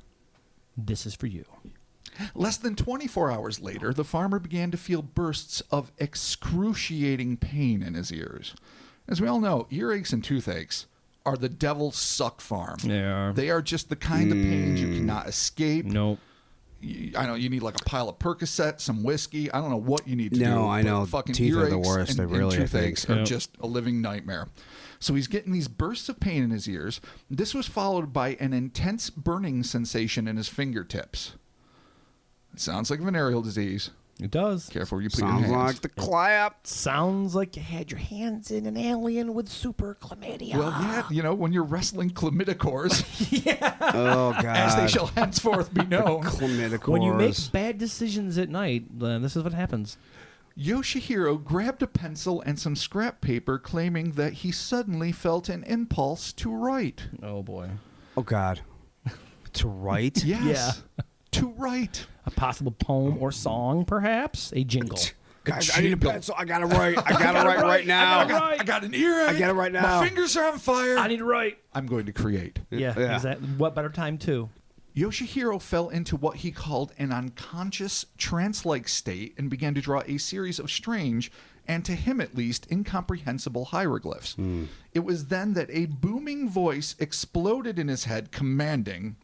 This is for you. Less than 24 hours later, the farmer began to feel bursts of excruciating pain in his ears. As we all know, earaches and toothaches are the devil's suck farm. Yeah. They are just the kind of pains you cannot escape. Nope. I know you need like a pile of Percocet, some whiskey. I don't know what you need to do. No, I but know. Fucking Teeth are the earaches worst. And, They really, I and think. toothaches are Yep. just a living nightmare. So he's getting these bursts of pain in his ears. This was followed by an intense burning sensation in his fingertips. It sounds like venereal disease. It does. Careful where you put your Sounds hands. like the clap. Sounds like you had your hands in an alien with super chlamydia. Well, yeah, you know, when you're wrestling chlamydicores, Oh, God. as they shall henceforth be known, Chlamydicores. When you make bad decisions at night, this is what happens. Yoshihiro grabbed a pencil and some scrap paper, claiming that he suddenly felt an impulse to write. Oh, boy. Oh, God. To write? Yes. To write. A possible poem or song, perhaps? A jingle. Guys, I need a pencil. I got to write. I got to write right now. I got an earache. I got it right now. My fingers are on fire. I need to write. I'm going to create. Yeah. Yeah. Exactly. What better time, too? Yoshihiro fell into what he called an unconscious trance-like state and began to draw a series of strange, and to him at least, incomprehensible hieroglyphs. It was then that a booming voice exploded in his head, commanding,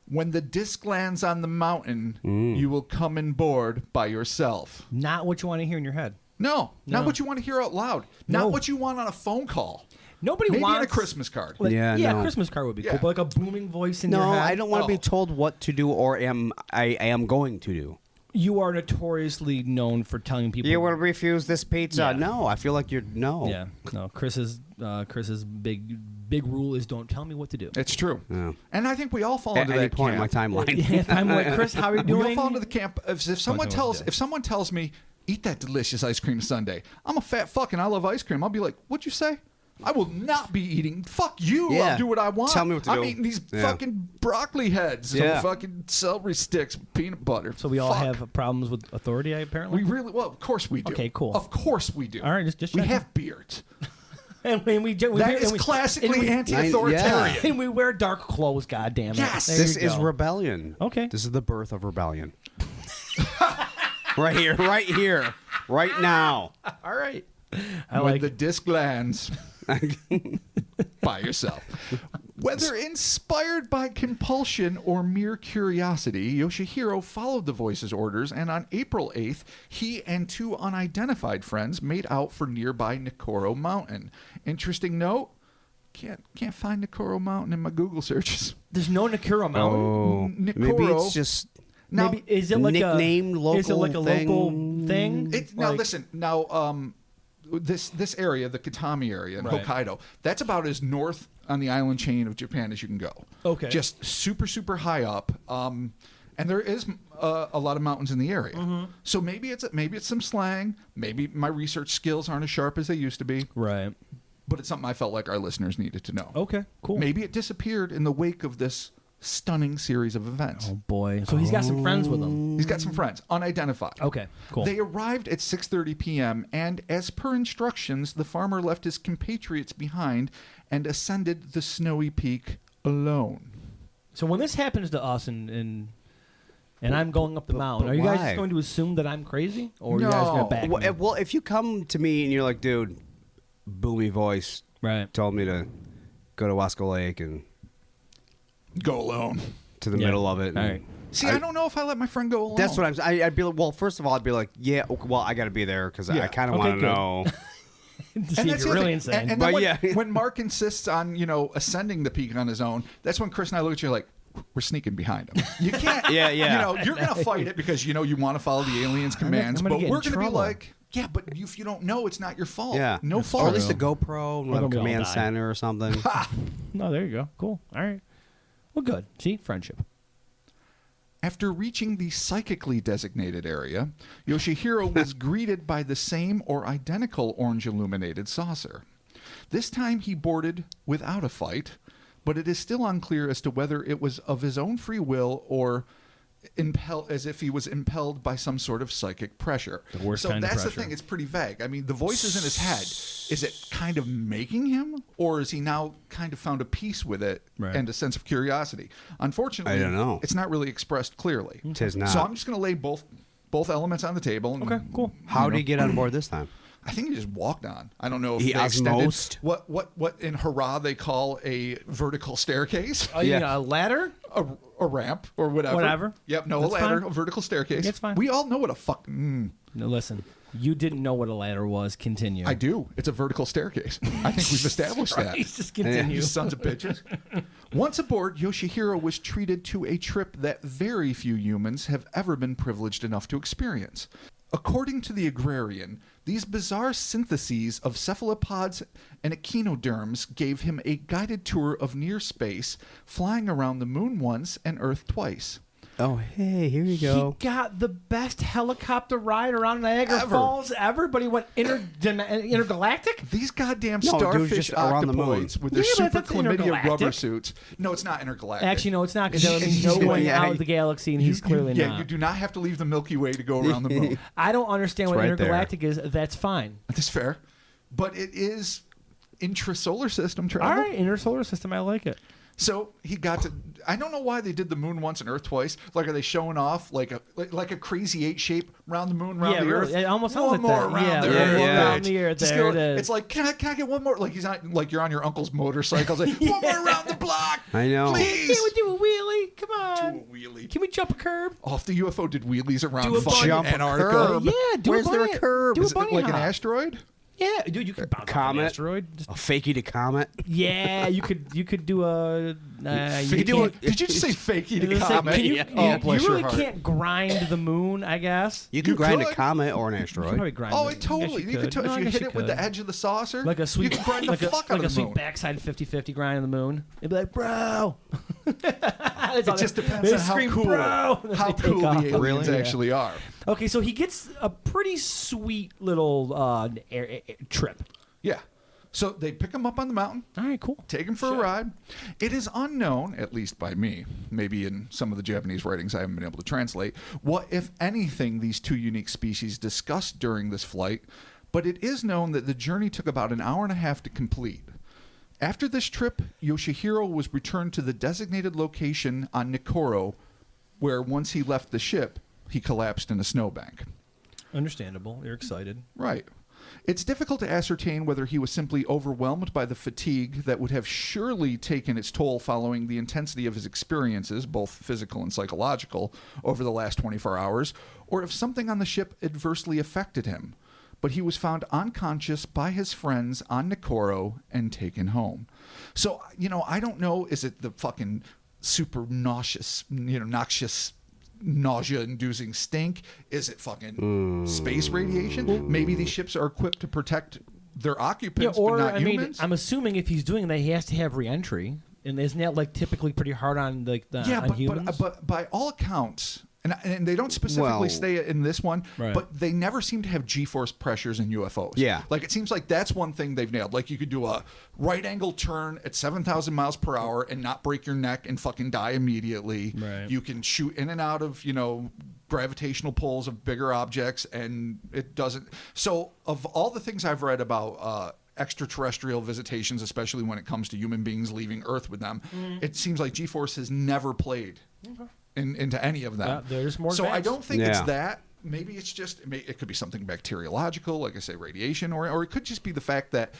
"When the disc lands on the mountain, you will come and board by yourself." Not what you want to hear in your head. No, not No. what you want to hear out loud. No. Not what you want on a phone call. Nobody Maybe wants on a Christmas card. Like, Yeah, a no. Christmas card would be Yeah. cool, but like a booming voice in your No, head. I don't want to be Oh. told what to do or I am going to do. You are notoriously known for telling people. You will refuse this pizza. Yeah. No, I feel like you're no. Yeah, no. Chris's big rule is don't tell me what to do. It's true. Yeah. And I think we all fall At into any that point camp. in my timeline. If I'm like, Chris, how are you We all doing? fall into the camp of if someone Don't know what to tells do. if someone tells me eat that delicious ice cream sundae, I'm a fat fuck and I love ice cream. I'll be like, what'd you say? I will not be eating. Fuck you. Yeah. I'll do what I want. Tell me what to I'm do. eating these Yeah. fucking broccoli heads, Yeah. some fucking celery sticks, with peanut butter. So we all Fuck. have problems with authority, apparently. We really well, of course we do. Okay, cool. Of course we do. All right, just we checking. have beards. and we That is classically anti-authoritarian. And we wear dark clothes. God damn it. Yes. There This you is go. rebellion. Okay. This is the birth of rebellion. Right here, right now. All right. I When like the disc lands by yourself. Whether inspired by compulsion or mere curiosity, Yoshihiro followed the voice's orders, and on April 8th, he and two unidentified friends made out for nearby Nikoro Mountain. Interesting note, can't find Nikoro Mountain in my Google searches. There's no Nakura Mountain. Oh, maybe Nikoro. it's just Now, Maybe is it like nicknamed a local Is it like a thing? local thing? now Like- listen, now this area, the Kitami area in Right. Hokkaido, that's about as north on the island chain of Japan as you can go. Okay. Just super high up. And there is a lot of mountains in the area. Mm-hmm. So maybe it's some slang. Maybe my research skills aren't as sharp as they used to be. Right. But it's something I felt like our listeners needed to know. Okay. Cool. Maybe it disappeared in the wake of this stunning series of events. Oh boy. So he's got some friends with him. He's got some friends, unidentified. Okay. Cool. They arrived at 6:30 p.m. and, as per instructions, the farmer left his compatriots behind and ascended the snowy peak alone. So when this happens to us and I'm going up the mountain, but are you guys why? just going to assume that I'm crazy, or are you guys going No. to back me? Well, if you come to me and you're like, dude, boomy voice Right. told me to go to Wasco Lake and Go alone. to the Yeah. middle of it. All and- right. See, I don't know if I let my friend go alone. That's what I'd be like. Well, first of all, I'd be like, yeah, well, I got to be there because Yeah. I kind of Okay, want to good. know. to see if that's you're the really thing. insane. And then But when, yeah. when Mark insists on, ascending the peak on his own, that's when Chris and I look at you like, we're sneaking behind him. You can't. Yeah. You're going to fight it because, you want to follow the aliens' commands. I'm gonna But get in we're going to be trouble. like, yeah, but if you don't know, it's not your fault. Yeah. No fault. Or at least a GoPro, gonna a be all command die. center or something. No, there you go. Cool. All right. Well, good. See, friendship. After reaching the psychically designated area, Yoshihiro was greeted by the same or identical orange illuminated saucer. This time he boarded without a fight, but it is still unclear as to whether it was of his own free will or as if he was impelled by some sort of psychic pressure. The worst so kind of that's the pressure. thing, it's pretty vague. I mean, the voice is in his head. Is it kind of making him, or is he now kind of found a peace with it Right. and a sense of curiosity? Unfortunately, I don't know. it's not really expressed clearly. Tis not. So I'm just going to lay both elements on the table. And, Okay, cool. How did he get on board this time? I think he just walked on. I don't know if He they extended osmosed? what in Hurrah they call a vertical staircase, Oh, you Yeah. got a ladder? a ramp or whatever. Whatever. Yep, no, That's a ladder, fine. a vertical staircase. That's fine. We all know what a fuck. No, listen. You didn't know what a ladder was. Continue. I do. It's a vertical staircase. I think we've established that. Christ, just continue. You sons of bitches. Once aboard, Yoshihiro was treated to a trip that very few humans have ever been privileged enough to experience. According to the Agrarian, these bizarre syntheses of cephalopods and echinoderms gave him a guided tour of near space, flying around the moon once and Earth twice. Oh, hey, here you go. He got the best helicopter ride around Niagara Ever. Falls ever, but he went intergalactic? These goddamn No, dude, starfish just around the moon. octopoids with their Yeah, but super that's chlamydia intergalactic. rubber suits. No, it's not intergalactic. Actually, no, it's not, because that means no one Yeah, out of the galaxy, and he's clearly yeah, not. you do not have to leave the Milky Way to go around the moon. I don't understand It's what right there. intergalactic is. That's fine. That's fair. But it is intrasolar system travel. All right, inner solar system. I like it. So he got to. I don't know why they did the moon once and Earth twice. Like, are they showing off like a crazy 8 shape round the moon, round Yeah, the really. Earth? It almost sounds one like more that. around Yeah, the one Earth. more Yeah. around the Earth. Just There go- it is. It's like, can I get one more? Like he's not like you're on your uncle's motorcycle. It's like, one more around the block. I know. Please. Can we do a wheelie? Come on. Do a wheelie. Can we jump a curb? Off the UFO did wheelies around Do a fucking jump a Antarctica. curb. Yeah, do Where's a there bunny, a curb? Do a Is it bunny like an hop. asteroid? Yeah, dude, you could bounce off an Comet. asteroid. Just, A fakey to comet. yeah, you could do a. You Did can't- you just say fakey It to was like, comet? can you, Yeah. Oh, you bless your really heart. can't grind the moon, I guess. You can You grind could. a comet or an You asteroid. can probably grind Oh, it. it totally. Yes, You could. No, If I you guess hit it with the could. edge of the saucer, Like a sweet, you can grind like the a, fuck like out a of the sweet moon. backside 50-50 grind on the moon. It'd be like, bro. It It just depends on how cool, how cool the aliens Really? actually are. Okay, so he gets a pretty sweet little trip. Yeah. So they pick him up on the mountain, All right, cool. take him for a ride. It is unknown, at least by me, maybe in some of the Japanese writings I haven't been able to translate, what, if anything, these two unique species discussed during this flight, but it is known that the journey took about an hour and a half to complete. After this trip, Yoshihiro was returned to the designated location on Nikoro, where once he left the ship, he collapsed in a snowbank. Understandable. You're excited. Right. It's difficult to ascertain whether he was simply overwhelmed by the fatigue that would have surely taken its toll following the intensity of his experiences, both physical and psychological, over the last 24 hours, or if something on the ship adversely affected him. But he was found unconscious by his friends on Nikoro and taken home. So, I don't know, is it the fucking super noxious, noxious nausea-inducing stink? Is it fucking space radiation? Maybe these ships are equipped to protect their occupants, or but not I mean, humans. I'm assuming if he's doing that, he has to have re-entry, and isn't that like typically pretty hard on the yeah, on humans? but by all accounts, and they don't specifically Well- say it in this one, Right. but they never seem to have G-force pressures in UFOs. Yeah. Like, it seems like that's one thing they've nailed. Like, you could do a right-angle turn at 7,000 miles per hour and not break your neck and fucking die immediately. Right. You can shoot in and out of, gravitational pulls of bigger objects, and it doesn't. So, of all the things I've read about extraterrestrial visitations, especially when it comes to human beings leaving Earth with them, it seems like G-force has never played into any of them. Yeah, there's more So I advanced. don't think it's Yeah. that. Maybe it's just, it could be something bacteriological, like I say, radiation, or it could just be the fact that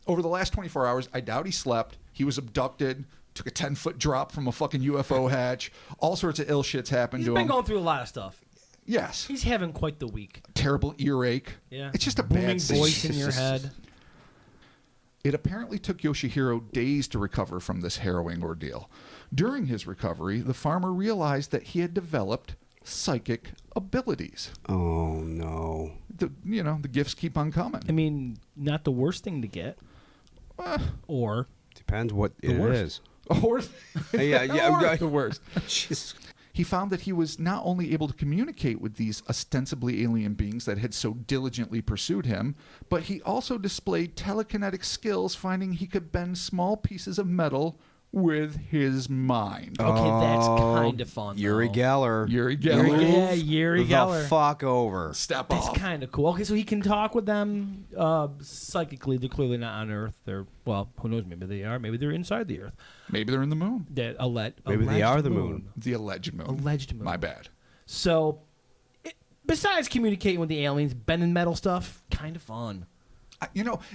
over the last 24 hours, I doubt he slept. He was abducted, took a 10-foot drop from a fucking UFO hatch. All sorts of ill shits happened He's to been him. going through a lot of stuff. Yes. He's having quite the week. Terrible earache. Yeah, It's just a booming bad voice in thing. your head. It apparently took Yoshihiro days to recover from this harrowing ordeal. During his recovery, the farmer realized that he had developed psychic abilities. Oh, no. The gifts keep on coming. I mean, not the worst thing to get. Or Depends what it worst. is. Or, Yeah, the worst. Jesus. He found that he was not only able to communicate with these ostensibly alien beings that had so diligently pursued him, but he also displayed telekinetic skills, finding he could bend small pieces of metal with his mind. okay, that's kind of fun. Yuri though. Geller. Yuri Geller. Yeah, Yuri Geller. The fuck over. Step That's off. kind of cool. Okay, so he can talk with them psychically. They're clearly not on Earth. They're, well, who knows? Maybe they are. Maybe they're inside the Earth. Maybe they're in the moon. That Maybe they are the moon. The alleged moon. Alleged moon. My bad. So, besides communicating with the aliens, bending metal stuff, kind of fun.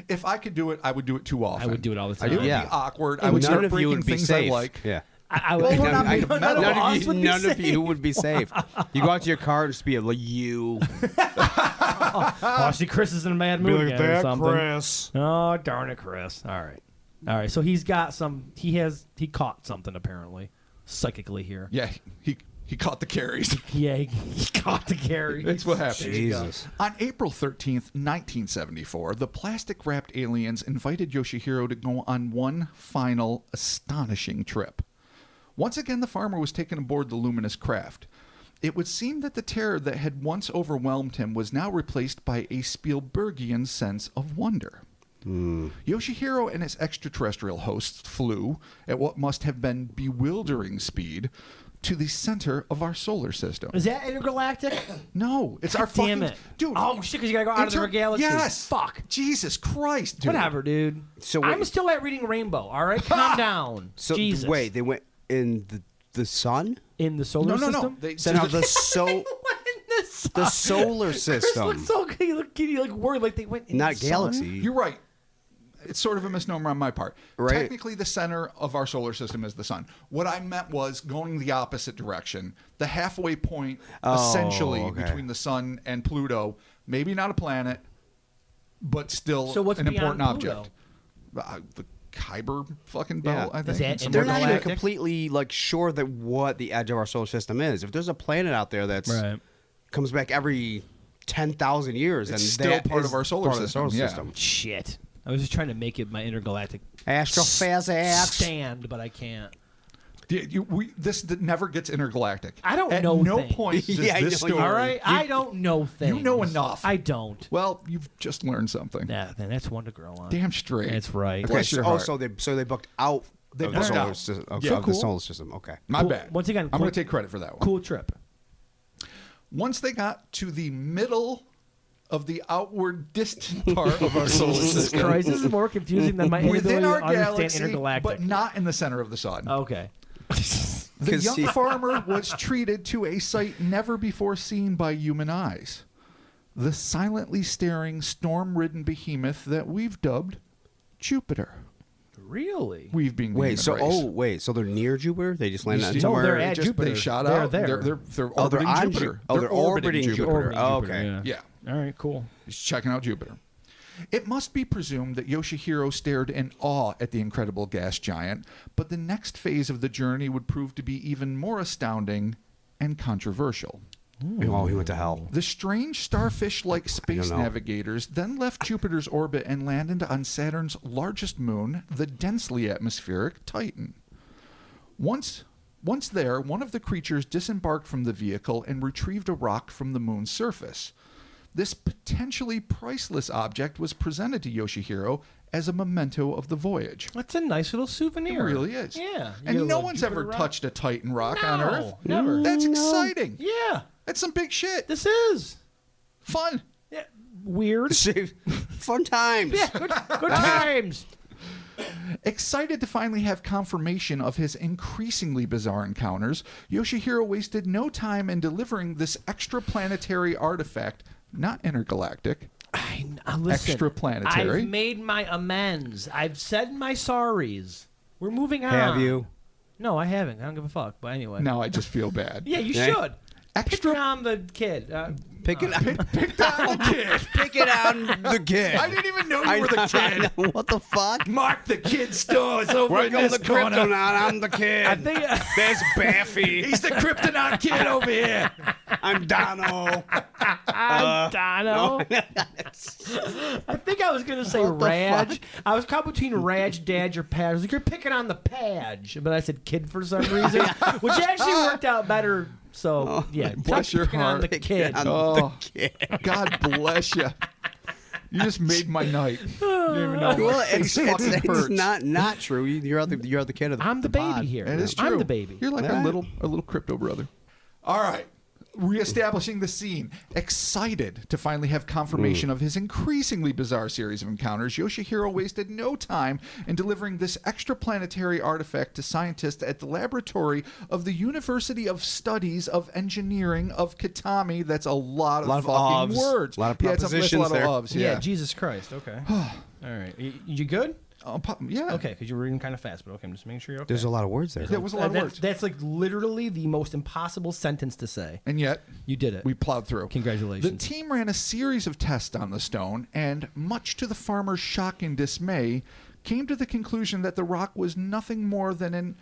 If I could do it, I would do it too often. I would do it all the time. It would Yeah. be awkward. And I would None start of you breaking would be things safe. I like. Yeah. I Well, would. we're not being metal. None of you would be safe. You go out to your car and just be like, you. Oh, see, Chris is in a bad mood again or something. Chris. Oh, darn it, Chris. All right. So he's got some. He caught something apparently, psychically here. Yeah, he caught the carries. Yeah, he caught the carry. That's what happened. Jesus. On April 13th, 1974, the plastic-wrapped aliens invited Yoshihiro to go on one final astonishing trip. Once again, the farmer was taken aboard the luminous craft. It would seem that the terror that had once overwhelmed him was now replaced by a Spielbergian sense of wonder. Yoshihiro and his extraterrestrial hosts flew, at what must have been bewildering speed, to the center of our solar system. Is that intergalactic? No, it's our Damn fucking... it. Dude. Oh, shit, because you got to go out of the galaxy. Yes. Fuck. Jesus Christ, dude. Whatever, dude. So I'm wait. still at reading Rainbow, all right? Calm down. So Jesus. wait, they went in the sun? In the solar No. system? Now the the solar Chris system. looks so good. He looked worried like they went in Not the sun. galaxy. You're right. It's sort of a misnomer on my part. Right. Technically, the center of our solar system is the sun. What I meant was going the opposite direction. The halfway point, essentially, okay. between the sun and Pluto. Maybe not a planet, but still So what's an beyond important Pluto? object. The Kuiper fucking belt, I think. that Somewhere They're not even Intergalactic? completely sure that what the edge of our solar system is. If there's a planet out there that's Right. comes back every 10,000 years, It's and still that part is of our solar part of the system, solar yeah. system. Shit. I was just trying to make it my intergalactic Astrophysics. stand, but I can't. This never gets intergalactic. I don't At know no things. point does Yeah, I this know you- story... All right? I don't know things. You know enough. I don't. Well, you've just learned something. Nah, then that's one to grow on. Damn straight. That's right. Okay, Bless your so, heart. so they booked out They of the booked solar out. system. Yeah. Of Cool. the solar system. Okay. My Cool. bad. Once again, I'm cool- going to take credit for that one. Cool trip. Once they got to the middle of the outward distant part of our solar system, Christ, this is more confusing than my within inability our to understand galaxy, intergalactic. but not in the center of the sun. Okay. The 'Cause young he- farmer was treated to a sight never before seen by human eyes. The silently staring, storm-ridden behemoth that we've dubbed Jupiter. Really? We've been the Wait. human race. So they're near Jupiter. They just landed on No, somewhere. they're at Just- Jupiter. They shot They're out. there. They're they're orbiting on Jupiter. they're orbiting Jupiter. Orbiting Oh, Jupiter, okay. Yeah. All right, cool. He's checking out Jupiter. It must be presumed that Yoshihiro stared in awe at the incredible gas giant, but the next phase of the journey would prove to be even more astounding and controversial. Oh, he went to hell. The strange starfish-like space know. navigators then left Jupiter's orbit and landed on Saturn's largest moon, the densely atmospheric Titan. Once there, one of the creatures disembarked from the vehicle and retrieved a rock from the moon's surface. This potentially priceless object was presented to Yoshihiro as a memento of the voyage. That's a nice little souvenir. It really is. Yeah. You get And a no little one's Jupiter ever rock. touched a Titan rock No, on Earth. never. That's exciting. Yeah. That's some big shit. This is. Fun. Yeah. Weird. Fun times. Yeah, good times. Excited to finally have confirmation of his increasingly bizarre encounters, Yoshihiro wasted no time in delivering this extraplanetary artifact, not intergalactic. Listen, Extraplanetary. I've made my amends. I've said my sorries. We're moving on. Have you? No, I haven't. I don't give a fuck. But anyway. Now I just feel bad. Yeah, you Yeah. should. extra. Picking on the kid. Pick it Picked on the kid. Pick it on the kid. I didn't even know you were the kid. What the fuck? Mark the kid's stores over in Welcome this to corner. Kryptonaut. I'm the kid. I think There's Baffy. He's the Kryptonaut kid over here. I'm Dono. I'm Dono. I think I was gonna say Raj. I was caught between Raj, Dad, or Paj. I was like, you're picking on the Paj, but I said kid for some reason, which actually worked out better. So yeah, Bless your picking on heart. the kid. On Oh, the kid. God bless you. You just made my night. You don't even know. Well, My face it's fucking hurts. not true. You're the kid of the I'm the pod. baby here. It is true. I'm the baby. You're like Yeah. a little crypto brother. All right. Reestablishing the scene. Excited to finally have confirmation of his increasingly bizarre series of encounters, Yoshihiro wasted no time in delivering this extraplanetary artifact to scientists at the laboratory of the University of Studies of Engineering of Kitami. That's a lot of fucking ofs. words. A lot of Yeah, it's a prepositions lot there. of ofs, Yeah. yeah. Jesus Christ. Okay. All right. You good? Yeah. Okay, because you were reading kind of fast, but okay, I'm just making sure you're okay. There's a lot of words there. There was a lot of words. That's like literally the most impossible sentence to say. And yet, You did it. we plowed through. Congratulations. The team ran a series of tests on the stone, and much to the farmer's shock and dismay, came to the conclusion that the rock was nothing more than an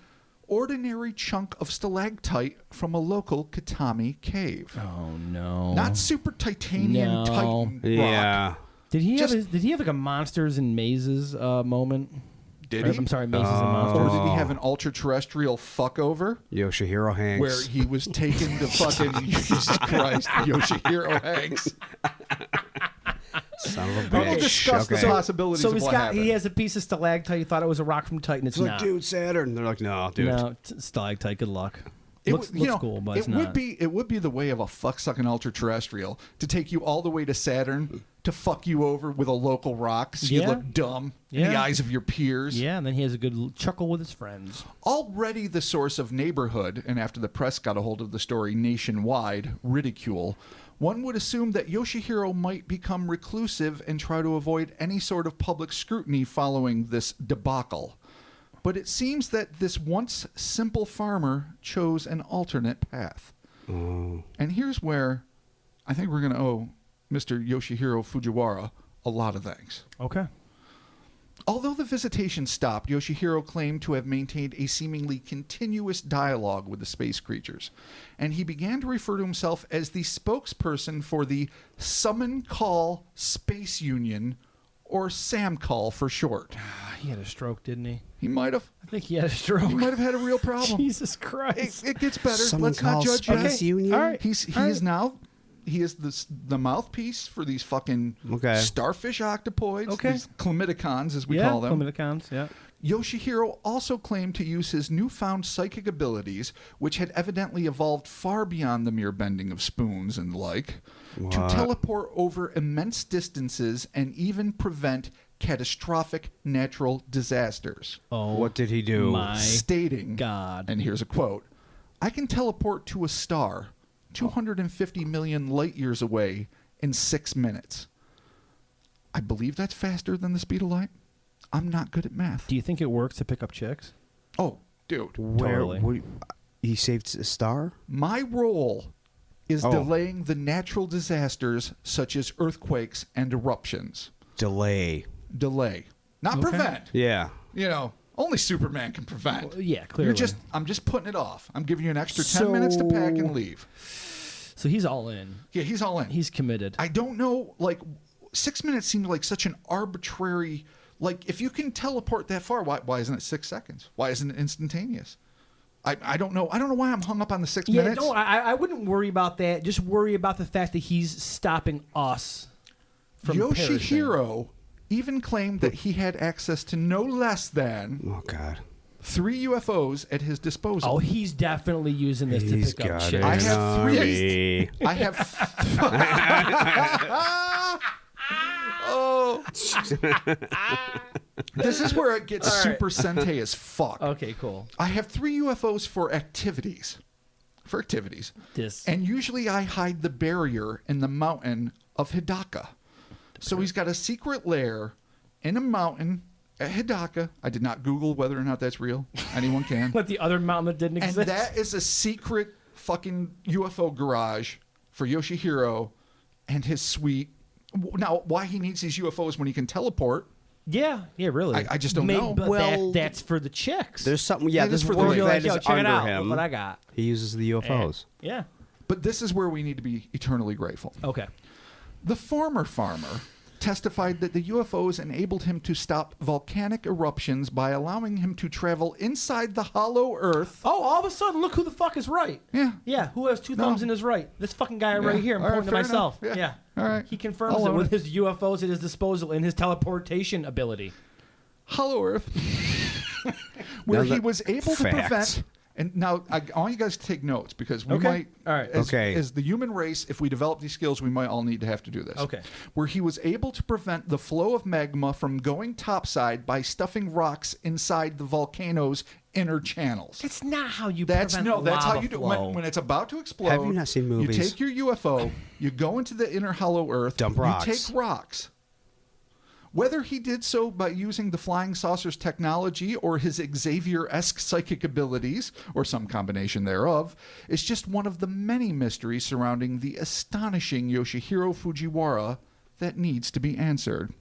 ordinary chunk of stalactite from a local Kitami cave. Oh no. Not super titanium No. titan rock. Yeah. Did he Just- have? Did he have like a monsters and mazes moment? Did Or, he? I'm sorry, mazes and Or monsters. did he have an ultra-terrestrial fuckover Yoshihiro Hanks. where he was taken to fucking Jesus Christ, Yoshihiro Hanks? Son of a We will bitch. discuss the Okay. possibilities So of he's what got. happened. He has a piece of stalactite. You thought it was a rock from Titan. It's It's like, not. dude, Saturn. They're like, no, dude. No, stalactite. Good luck. It Looks would- you know, cool, but it's it not. would be the way of a fuck-sucking ultra-terrestrial to take you all the way to Saturn to fuck you over with a local rock so you Yeah. look dumb in the Yeah. eyes of your peers. Yeah, and then he has a good chuckle with his friends. Already the source of neighborhood, and after the press got a hold of the story nationwide, ridicule, one would assume that Yoshihiro might become reclusive and try to avoid any sort of public scrutiny following this debacle. But it seems that this once simple farmer chose an alternate path. And here's where I think we're going to owe Mr. Yoshihiro Fujiwara a lot of thanks. Okay. Although the visitation stopped, Yoshihiro claimed to have maintained a seemingly continuous dialogue with the space creatures, and he began to refer to himself as the spokesperson for the Summon Call Space Union, or SAMCAL for short. He had a stroke, didn't he? He might have. I think he had a stroke. He might have had a real problem. Jesus Christ. It gets better. Someone Let's not call judge yet. Space Union? All right. He is now. He is the mouthpiece for these fucking Okay. starfish octopoids, Okay. these chlamydicons, as we yeah, call them. Chlamydicons, yeah. Yoshihiro also claimed to use his newfound psychic abilities, which had evidently evolved far beyond the mere bending of spoons and the like, to What? teleport over immense distances and even prevent catastrophic natural disasters. Oh, What did he do? my Stating, God. and here's a quote, "I can teleport to a star 250 million light years away in 6 minutes. I believe that's faster than the speed of light. I'm not good at math." Do you think it works to pick up chicks? Oh, dude. Where? Totally. He saved a star? My role is Oh. delaying the natural disasters such as earthquakes and eruptions. Delay. Delay. Not Okay. prevent. Yeah. You know, only Superman can prevent. Well, yeah, clearly. I'm just putting it off. I'm giving you an extra 10 minutes to pack and leave. So he's all in. Yeah, he's all in. He's committed. I don't know, like 6 minutes seems like such an arbitrary, like if you can teleport that far, why isn't it 6 seconds? Why isn't it instantaneous? I don't know. I don't know why I'm hung up on the 6 minutes. No, I wouldn't worry about that. Just worry about the fact that he's stopping us from perishing. Yoshihiro even claimed that he had access to no less than Oh, God. 3 UFOs at his disposal. Oh, he's definitely using this He's to pick up got shit. it. I have 3. Army. I have. Oh. This is where it gets super Sentai as fuck. Okay, cool. I have 3 UFOs for activities. This. And usually I hide the barrier in the mountain of Hidaka. So he's got a secret lair in a mountain at Hidaka. I did not Google whether or not that's real. Anyone can. But the other mountain that didn't And exist. that is a secret fucking UFO garage for Yoshihiro and his suite. Now, why he needs these UFOs when he can teleport? Yeah, really. I just don't know. But Well, that's for the chicks. There's something. Yeah, It is there's for the work ladies. that Yo, is check it under out. him. Look what I got. He uses the UFOs. Yeah. But this is where we need to be eternally grateful. Okay. The former farmer testified that the UFOs enabled him to stop volcanic eruptions by allowing him to travel inside the hollow earth. Oh, all of a sudden, look who the fuck is right. Yeah. Yeah, who has two thumbs in his right? This fucking guy right here. I'm All right, pointing to fair myself. enough. Yeah. All right. He confirms I'll it own with his UFOs at his disposal and his teleportation ability. Hollow Earth, where Now he the was able to facts. prevent. And now I want you guys to take notes because we Okay. might. All right. As the human race, if we develop these skills, we might all need to have to do this. Okay. Where he was able to prevent the flow of magma from going topside by stuffing rocks inside the volcano's inner channels. That's not how you That's prevent that's how lava you do flow. when it's about to explode. Have you not seen movies? You take your UFO, you go into the inner hollow earth, Dump you rocks. take rocks. Whether he did so by using the flying saucers technology or his Xavier-esque psychic abilities, or some combination thereof, is just one of the many mysteries surrounding the astonishing Yoshihiro Fujiwara that needs to be answered.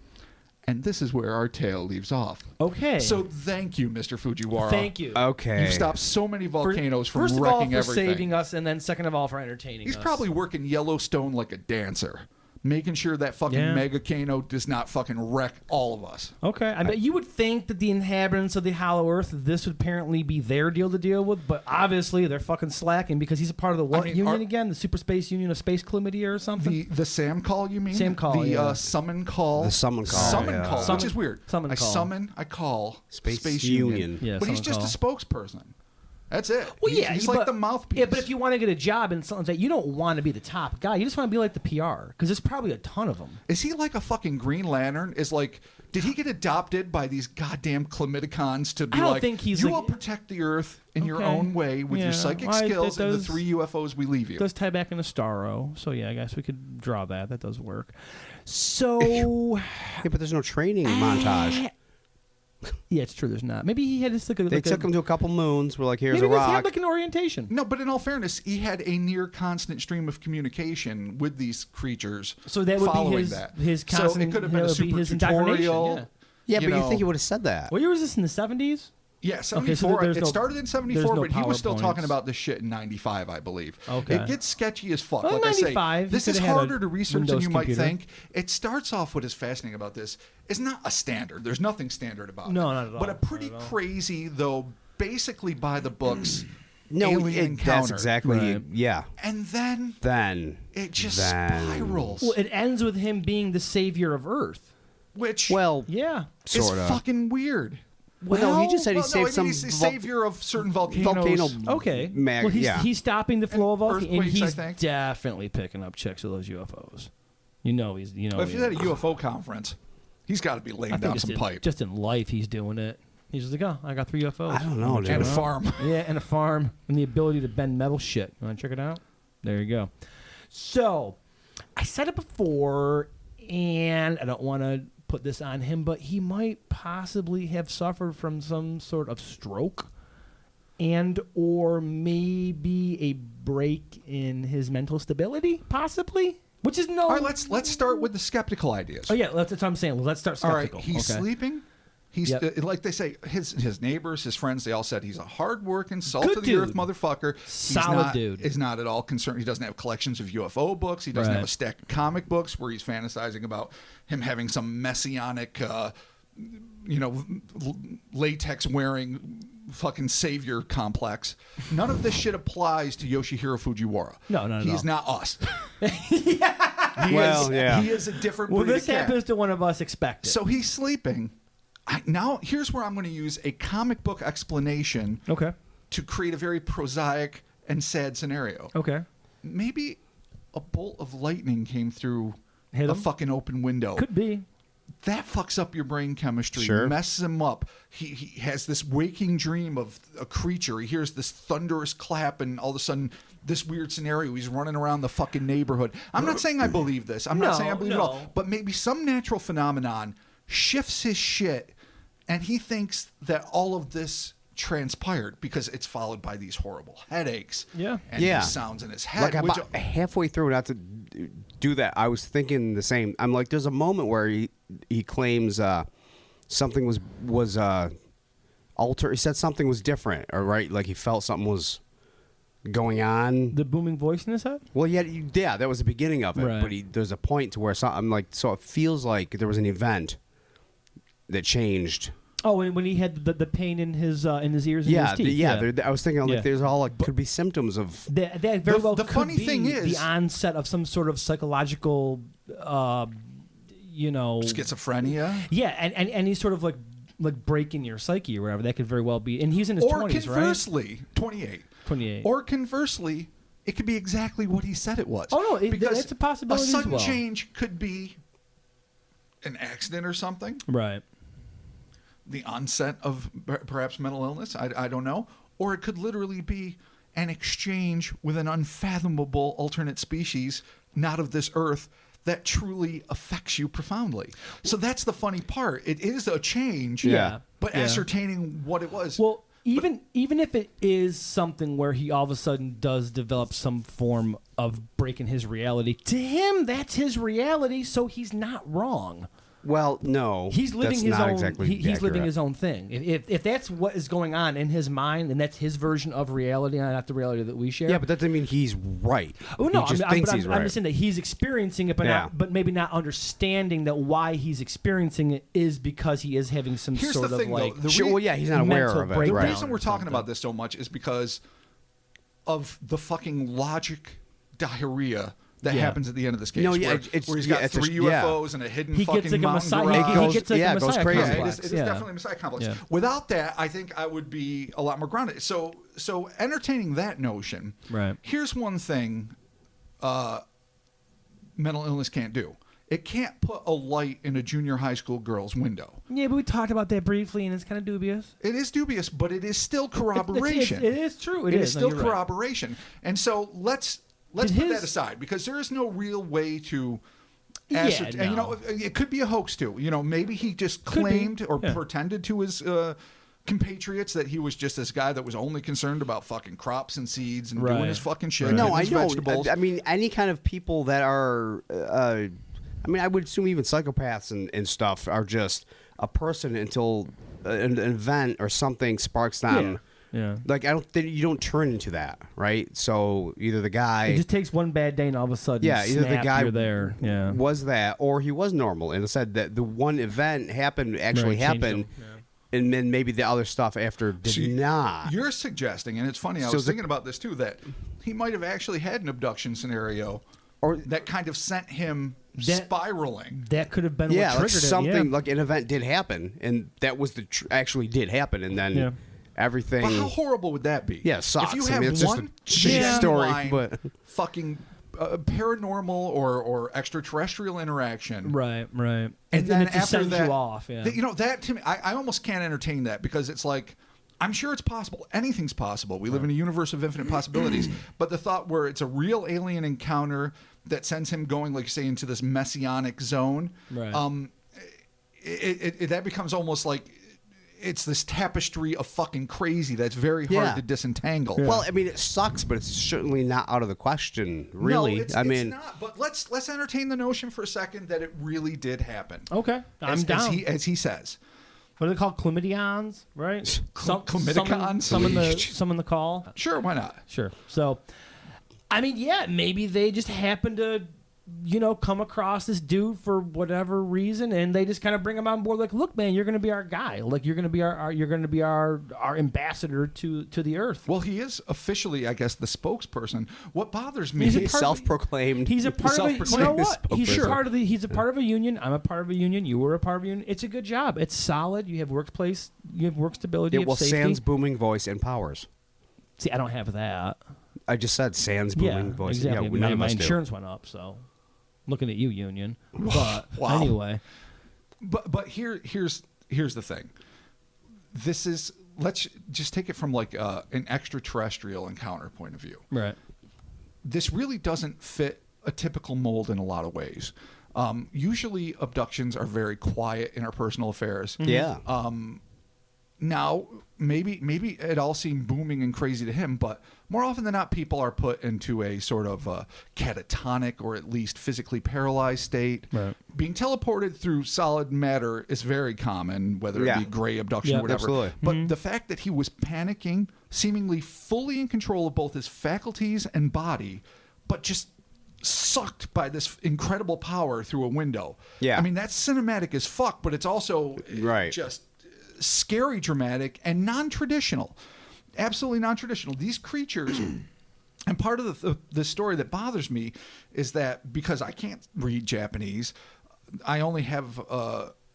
And this is where our tale leaves off. Okay. So thank you, Mr. Fujiwara. Thank you. Okay. You've stopped so many volcanoes from First of all, wrecking for everything. saving us, and then second of all, for entertaining He's us. probably working Yellowstone like a dancer, making sure that fucking Yeah. megacano does not fucking wreck all of us. Okay. I mean, you would think that the inhabitants of the Hollow Earth, this would apparently be their deal to deal with, but obviously they're fucking slacking because he's a part of the what mean, union are- again? The Super Space Union of Space Chlamydia or something? The Sam call, you mean? Sam call, The yeah. summon call. The summon call, Summon yeah. call, which Summon- is weird. summon I call. summon, I call. Space Union. Union. Yeah, but he's summon just call. a spokesperson. That's it. Well, He's like the mouthpiece. Yeah, but if you want to get a job in something like that, you don't want to be the top guy. You just want to be like the PR because there's probably a ton of them. Is he like a fucking Green Lantern? Is like, did he get adopted by these goddamn chlamydicons to be I don't like, think he's you like- will protect the Earth in your Okay. own way with Yeah, your psychic well, skills that and the does- 3 UFOs we leave you? It does tie back into Starro, so yeah, I guess we could draw that. That does work. So, Yeah, but there's no training montage. yeah, it's true. There's not. Maybe he had just like a. They like took a, him to a couple moons. We're like, here's maybe a they rock. had like an orientation. No, but in all fairness, he had a near constant stream of communication with these creatures. So that would be following his that. his So constant. it could have been that a would be super his indoctrination. tutorial. Yeah. Yeah, but you know. think he would have said that? What year was this in the 70s? Yeah, Okay, 74. so there's it no- started in there's 74, no but he was still PowerPoints. talking about this shit in 95, I believe. Okay. It gets sketchy as fuck. Well, like I 95, say, he this is coulda had a harder to research than Windows you computer. might think. It starts off what is fascinating about this is not a standard. There's nothing standard about it. No, not at all. But a pretty Not at all. crazy, though, basically by the books, No, alien encounter. that's exactly. Right. Yeah. And then Then it just Then- spirals, Well, it ends with him being the savior of Earth. which well, Yeah. is sort of. fucking weird. Well, no, he just said he Well, no, saved I mean, some he's the savior of certain volcanoes. volcano. Okay. Mag- well, yeah. he's stopping the flow of And volcanoes, and earthquakes, I he's think. definitely picking up chicks with those UFOs. You know he's. You know. Well, if he he's at a is. UFO conference, he's got to be I laying think down just some in, pipe. just in life, he's doing it. He's just like, oh, I got 3 UFOs. I don't know, dude. And a farm. Yeah, and a farm and the ability to bend metal shit. You want to check it out? There you go. So, I said it before, and I don't want to put this on him, but he might possibly have suffered from some sort of stroke and or maybe a break in his mental stability, possibly. Which is no. All right, let's start with the skeptical ideas. Oh yeah, that's what I'm saying. Let's start All right, skeptical. he's okay. sleeping. He's Yep. like they say, his neighbors, his friends, they all said he's a hardworking, salt Good of the earth dude. motherfucker. Solid dude. Is not at all concerned. He doesn't have collections of UFO books. He doesn't Right. have a stack of comic books where he's fantasizing about him having some messianic, latex wearing fucking savior complex. None of this shit applies to Yoshihiro Fujiwara. No, not at He's all. not us. Well, yeah. He is a different Well, breed this of cat. happens to one of us expected. So he's sleeping. Now, here's where I'm going to use a comic book explanation okay. to create a very prosaic and sad scenario. Okay. Maybe a bolt of lightning came through Hit a him? fucking open window. Could be. That fucks up your brain chemistry, Sure. messes him up. He has this waking dream of a creature. He hears this thunderous clap, and all of a sudden, this weird scenario. He's running around the fucking neighborhood. I'm not saying I believe this. I'm not No, saying I believe it no. all. But maybe some natural phenomenon shifts his shit, and he thinks that all of this transpired, because it's followed by these horrible headaches. Yeah. And these sounds in his head. Like about halfway through, not to do that, I was thinking the same. I'm like, there's a moment where he claims something was altered. He said something was different, or right, like he felt something was going on. The booming voice in his head? Well, yeah, that was the beginning of it. Right. But there's a point to where I'm like, so it feels like there was an event that changed. Oh, and when he had the pain in his ears and his teeth. I was thinking like Yeah. there's all like could be symptoms of. That very well the could funny be thing is- the onset of some sort of psychological, schizophrenia. Yeah, and any sort of like break in your psyche or whatever. That could very well be. And he's in his 20s, right? Conversely, 28. 28. Or conversely, it could be exactly what he said it was. Oh, no, because it's a possibility a as sudden well. change could be an accident or something. Right. The onset of perhaps mental illness. I don't know. Or it could literally be an exchange with an unfathomable alternate species, not of this earth, that truly affects you profoundly. So that's the funny part. It is a change, Yeah. but Yeah. ascertaining what it was. Well, even if it is something where he all of a sudden does develop some form of break in his reality, to him that's his reality, so he's not wrong. Well, no, He's living that's his not own. Exactly He's living accurate. his own thing. If that's what is going on in his mind, and that's his version of reality, and not the reality that we share. Yeah, but that doesn't mean he's right. Oh no, he just thinks he's right. I'm just saying that he's experiencing it, but maybe not understanding that why he's experiencing it is because he is having some Here's sort the of thing, like. though. Sure, well, yeah, he's not aware mental of it. breakdown The Right. reason we're or talking something. about this so much is because of the fucking logic diarrhea that Yeah. happens at the end of this case. No, yeah, where, it's- where he's yeah, got it's just- 3 UFOs and a hidden He fucking gets like a mountain Messiah. garage. He goes- gets like yeah, a it goes Messiah crazy. Yeah, complex. it is Yeah. definitely a Messiah complex. Yeah. Without that, I think I would be a lot more grounded. So entertaining that notion. Right. Here's one thing mental illness can't do. It can't put a light in a junior high school girl's window. Yeah, but we talked about that briefly, and it's kind of dubious. It is dubious, but it is still corroboration. It is true. It is No, still you're right. corroboration. And so let's Did put his- that aside, because there is no real way to Yeah, ascertain. And, no. it could be a hoax too. Maybe he just Could be. claimed or Yeah. pretended to his compatriots that he was just this guy that was only concerned about fucking crops and seeds and doing Right. his fucking shit. Right. No, getting I his know. vegetables. I mean, any kind of people that are, I would assume even psychopaths and stuff are just a person until an event or something sparks them. Yeah. Like, I don't think you don't turn into that, right? So either the guy, It just takes one bad day, and all of a sudden, either the snap, guy you're there. Yeah. was that, or he was normal and said that the one event actually Right, changed happened, him. Yeah. and then maybe the other stuff after did See, not. You're suggesting, and it's funny, I So was the- thinking about this too, that he might have actually had an abduction scenario Or- that kind of sent him That- spiraling. That could have been Yeah, what like triggered something it. Yeah. like an event did happen, and that was actually did happen, and then Yeah. everything. But how horrible would that be? Yeah, it sucks. If you I have mean, it's just one a shitty story, genuine but- fucking paranormal or extraterrestrial interaction, Right. And then it just after sends that, you off. Yeah. that to me, I almost can't entertain that, because it's like, I'm sure it's possible. Anything's possible. We live in a universe of infinite possibilities. But the thought where it's a real alien encounter that sends him going, like, say, into this messianic zone, Right. that becomes almost like it's this tapestry of fucking crazy that's very hard Yeah. to disentangle. Well, I mean, it sucks, but it's certainly not out of the question, really. No, it's not. But let's entertain the notion for a second that it really did happen. Okay, I'm down. As he says. What are they called? Chlamydions, right? Chlamydicons? Some in the call. Sure, why not? Sure. So, I mean, yeah, maybe they just happen to, come across this dude for whatever reason, and they just kind of bring him on board. Like, look, man, you're going to be our guy. Like, you're going to be our ambassador to the earth. Well, he is officially, I guess, the spokesperson. What bothers me He's a He's part of- self-proclaimed. He's a part of a, you know what? He's spokesperson. part of the. He's a part of a union. I'm a part of a union. You were a part of a union. It's a good job. It's solid. You have workplace. You have work stability. Yeah, you have well, safety. Sans booming voice and powers. See, I don't have that. I just said Sans booming voice. Exactly. Yeah, none of my us do. insurance went up, so looking at you, union. But Wow. anyway, But here's the thing. This is, let's just take it from like an extraterrestrial encounter point of view. right. This really doesn't fit a typical mold in a lot of ways. Usually abductions are very quiet interpersonal affairs. Yeah. Now, maybe it all seemed booming and crazy to him, but more often than not, people are put into a sort of catatonic or at least physically paralyzed state. Right. Being teleported through solid matter is very common, whether it be gray abduction or whatever. Absolutely. But the fact that he was panicking, seemingly fully in control of both his faculties and body, but just sucked by this incredible power through a window. Yeah. I mean, that's cinematic as fuck, but it's also just scary, dramatic, and non-traditional. Absolutely non-traditional. These creatures, and part of the story that bothers me is that because I can't read Japanese, I only have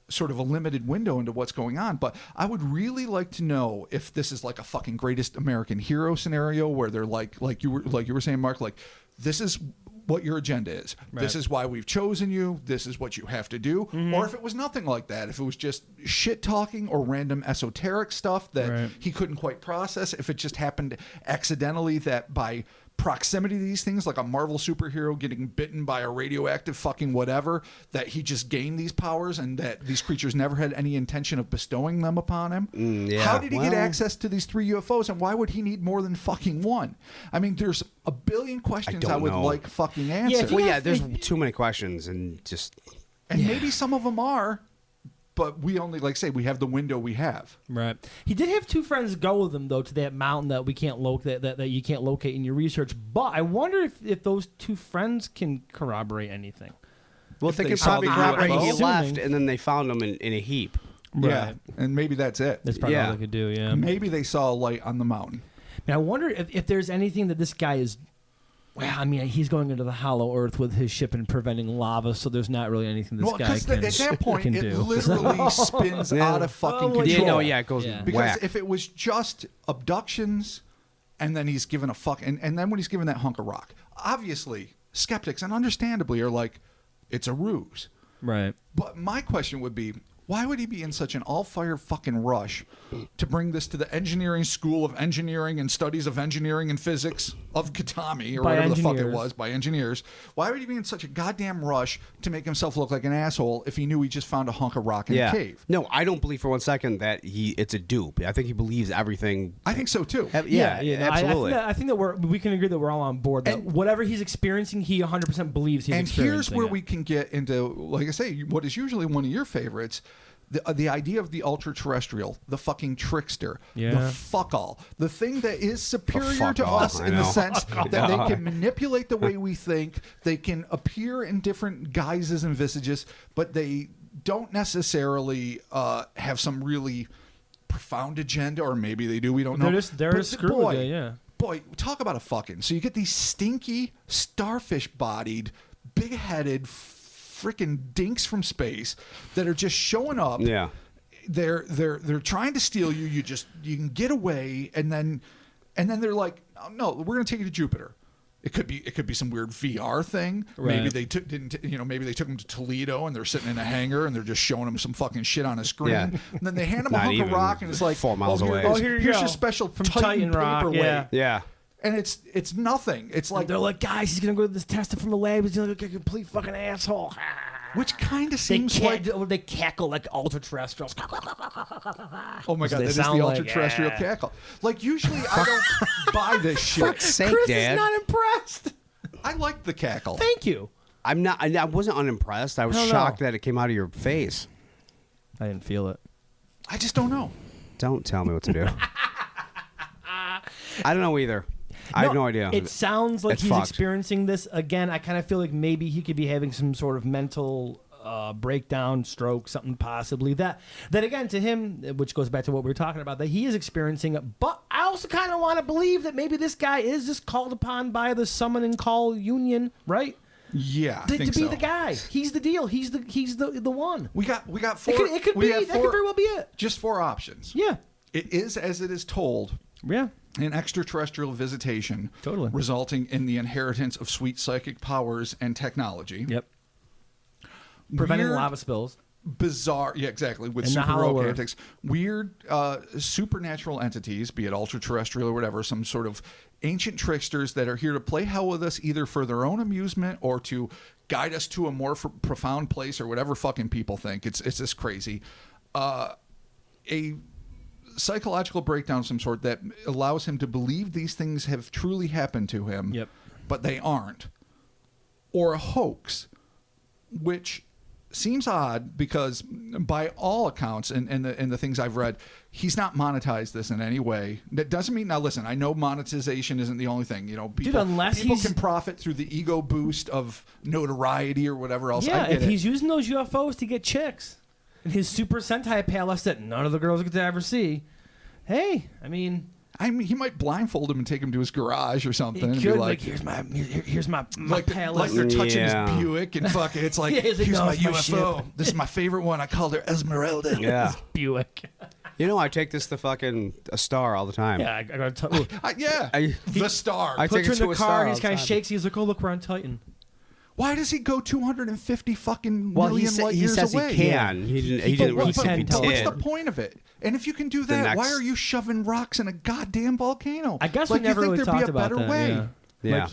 sort of a limited window into what's going on. But I would really like to know if this is like a fucking greatest American hero scenario where they're like you were saying, Mark, like, this is what your agenda is. Right. This is why we've chosen you. This is what you have to do. Mm-hmm. Or if it was nothing like that, if it was just shit talking or random esoteric stuff that he couldn't quite process, if it just happened accidentally that by proximity to these things, like a Marvel superhero getting bitten by a radioactive fucking whatever, that he just gained these powers and that these creatures never had any intention of bestowing them upon him. How did he get access to these 3 UFOs, and why would he need more than fucking one? I mean, there's a billion questions I would like fucking answered. There's too many questions and just... And maybe some of them are, but we only, like say, we have the window we have. Right. He did have 2 friends go with him though to that mountain that we can't locate that you can't locate in your research. But I wonder if those 2 friends can corroborate anything. Well, they could probably corroborate he left and then they found him in a heap. Right. Yeah, and maybe that's it. That's probably all they could do. Yeah. Maybe they saw a light on the mountain. Now I wonder if there's anything that this guy is. Well, I mean, he's going into the hollow earth with his ship and preventing lava, so there's not really anything this guy can do. At that point, it literally spins out of fucking control. It goes because whack. If it was just abductions, and then he's given a fuck, and then when he's given that hunk of rock, obviously skeptics and understandably are like, it's a ruse. Right. But my question would be, why would he be in such an all-fire fucking rush to bring this to the Engineering School of Engineering and Studies of Engineering and Physics of Kitami, or whatever the fuck it was, by engineers? Why would he be in such a goddamn rush to make himself look like an asshole if he knew he just found a hunk of rock in a cave? No, I don't believe for one second that it's a dupe. I think he believes everything. I think so, too. Absolutely. I think that we can agree that we're all on board. That whatever he's experiencing, he 100% believes he's experiencing. And here's where we can get into, like I say, what is usually one of your favorites, the idea of the ultra-terrestrial, the fucking trickster, the fuck-all, the thing that is superior to us in the sense that they can manipulate the way we think, they can appear in different guises and visages, but they don't necessarily have some really profound agenda, or maybe they do, we don't know. They're a screw, Boy, talk about a fucking... So you get these stinky, starfish-bodied, big-headed, freaking dinks from space that are just showing up. Yeah, they're trying to steal you. You can get away, and then they're like, oh, no, we're gonna take you to Jupiter. It could be some weird VR thing. Right. Maybe they maybe they took him to Toledo and they're sitting in a hangar and they're just showing him some fucking shit on a screen. Yeah. And then they hand him a hunk of rock and it's like 4 miles away. Here's your special from Titan rock. Paperweight. Yeah. And it's nothing. It's like, they're like, guys, he's gonna go to this test from the lab. He's gonna look like a complete fucking asshole. Which kind of seems like they cackle like ultra terrestrials. Oh my god, that is the ultra terrestrial cackle. Like usually I don't buy this shit. Fuck's sake, Chris Dad. is not impressed. I like the cackle. Thank you. I'm not. I wasn't unimpressed. I was shocked that it came out of your face. I didn't feel it. I just don't know. Don't tell me what to do. I don't know either. I have no idea. It sounds like he's experiencing this again. I kind of feel like maybe he could be having some sort of mental breakdown, stroke, something possibly. That again, to him, which goes back to what we were talking about, that he is experiencing it. But I also kind of want to believe that maybe this guy is just called upon by the summon and call union, right? Yeah, I think to be the guy. He's the deal. He's the one. We got 4. It could be. That could very well be it. Just 4 options. Yeah. It is as it is told. Yeah. An extraterrestrial visitation, totally, resulting in the inheritance of sweet psychic powers and technology. Yep. Preventing lava spills. Bizarre, yeah, exactly, with super-heroic antics. Weird supernatural entities, be it ultra-terrestrial or whatever, some sort of ancient tricksters that are here to play hell with us, either for their own amusement or to guide us to a more profound place, or whatever fucking people think. It's just crazy. A psychological breakdown of some sort that allows him to believe these things have truly happened to him, but they aren't, or a hoax, which seems odd because by all accounts and the things I've read, he's not monetized this in any way. That doesn't mean, now listen, I know monetization isn't the only thing. You know, people can profit through the ego boost of notoriety or whatever else. Yeah, if he's using those UFOs to get chicks in his Super Sentai palace that none of the girls get to ever see, hey, I mean, he might blindfold him and take him to his garage or something. He could, and be like, here's my palace. Like they're touching his Buick and fucking, it's like, here's my UFO. This is my favorite one. I called her Esmeralda. Yeah. Buick. You know, I take this to fucking a star all the time. Yeah, I gotta tell you. The star. I Puts take her it in the car, and he kind of shakes. He's like, oh, look, we're on Titan. Why does he go 250 fucking million light years away? He says he can. He didn't really say he But what's did. the point of it? And if you can do that, why are you shoving rocks in a goddamn volcano? I guess we never really talked about that. Way? Yeah. Like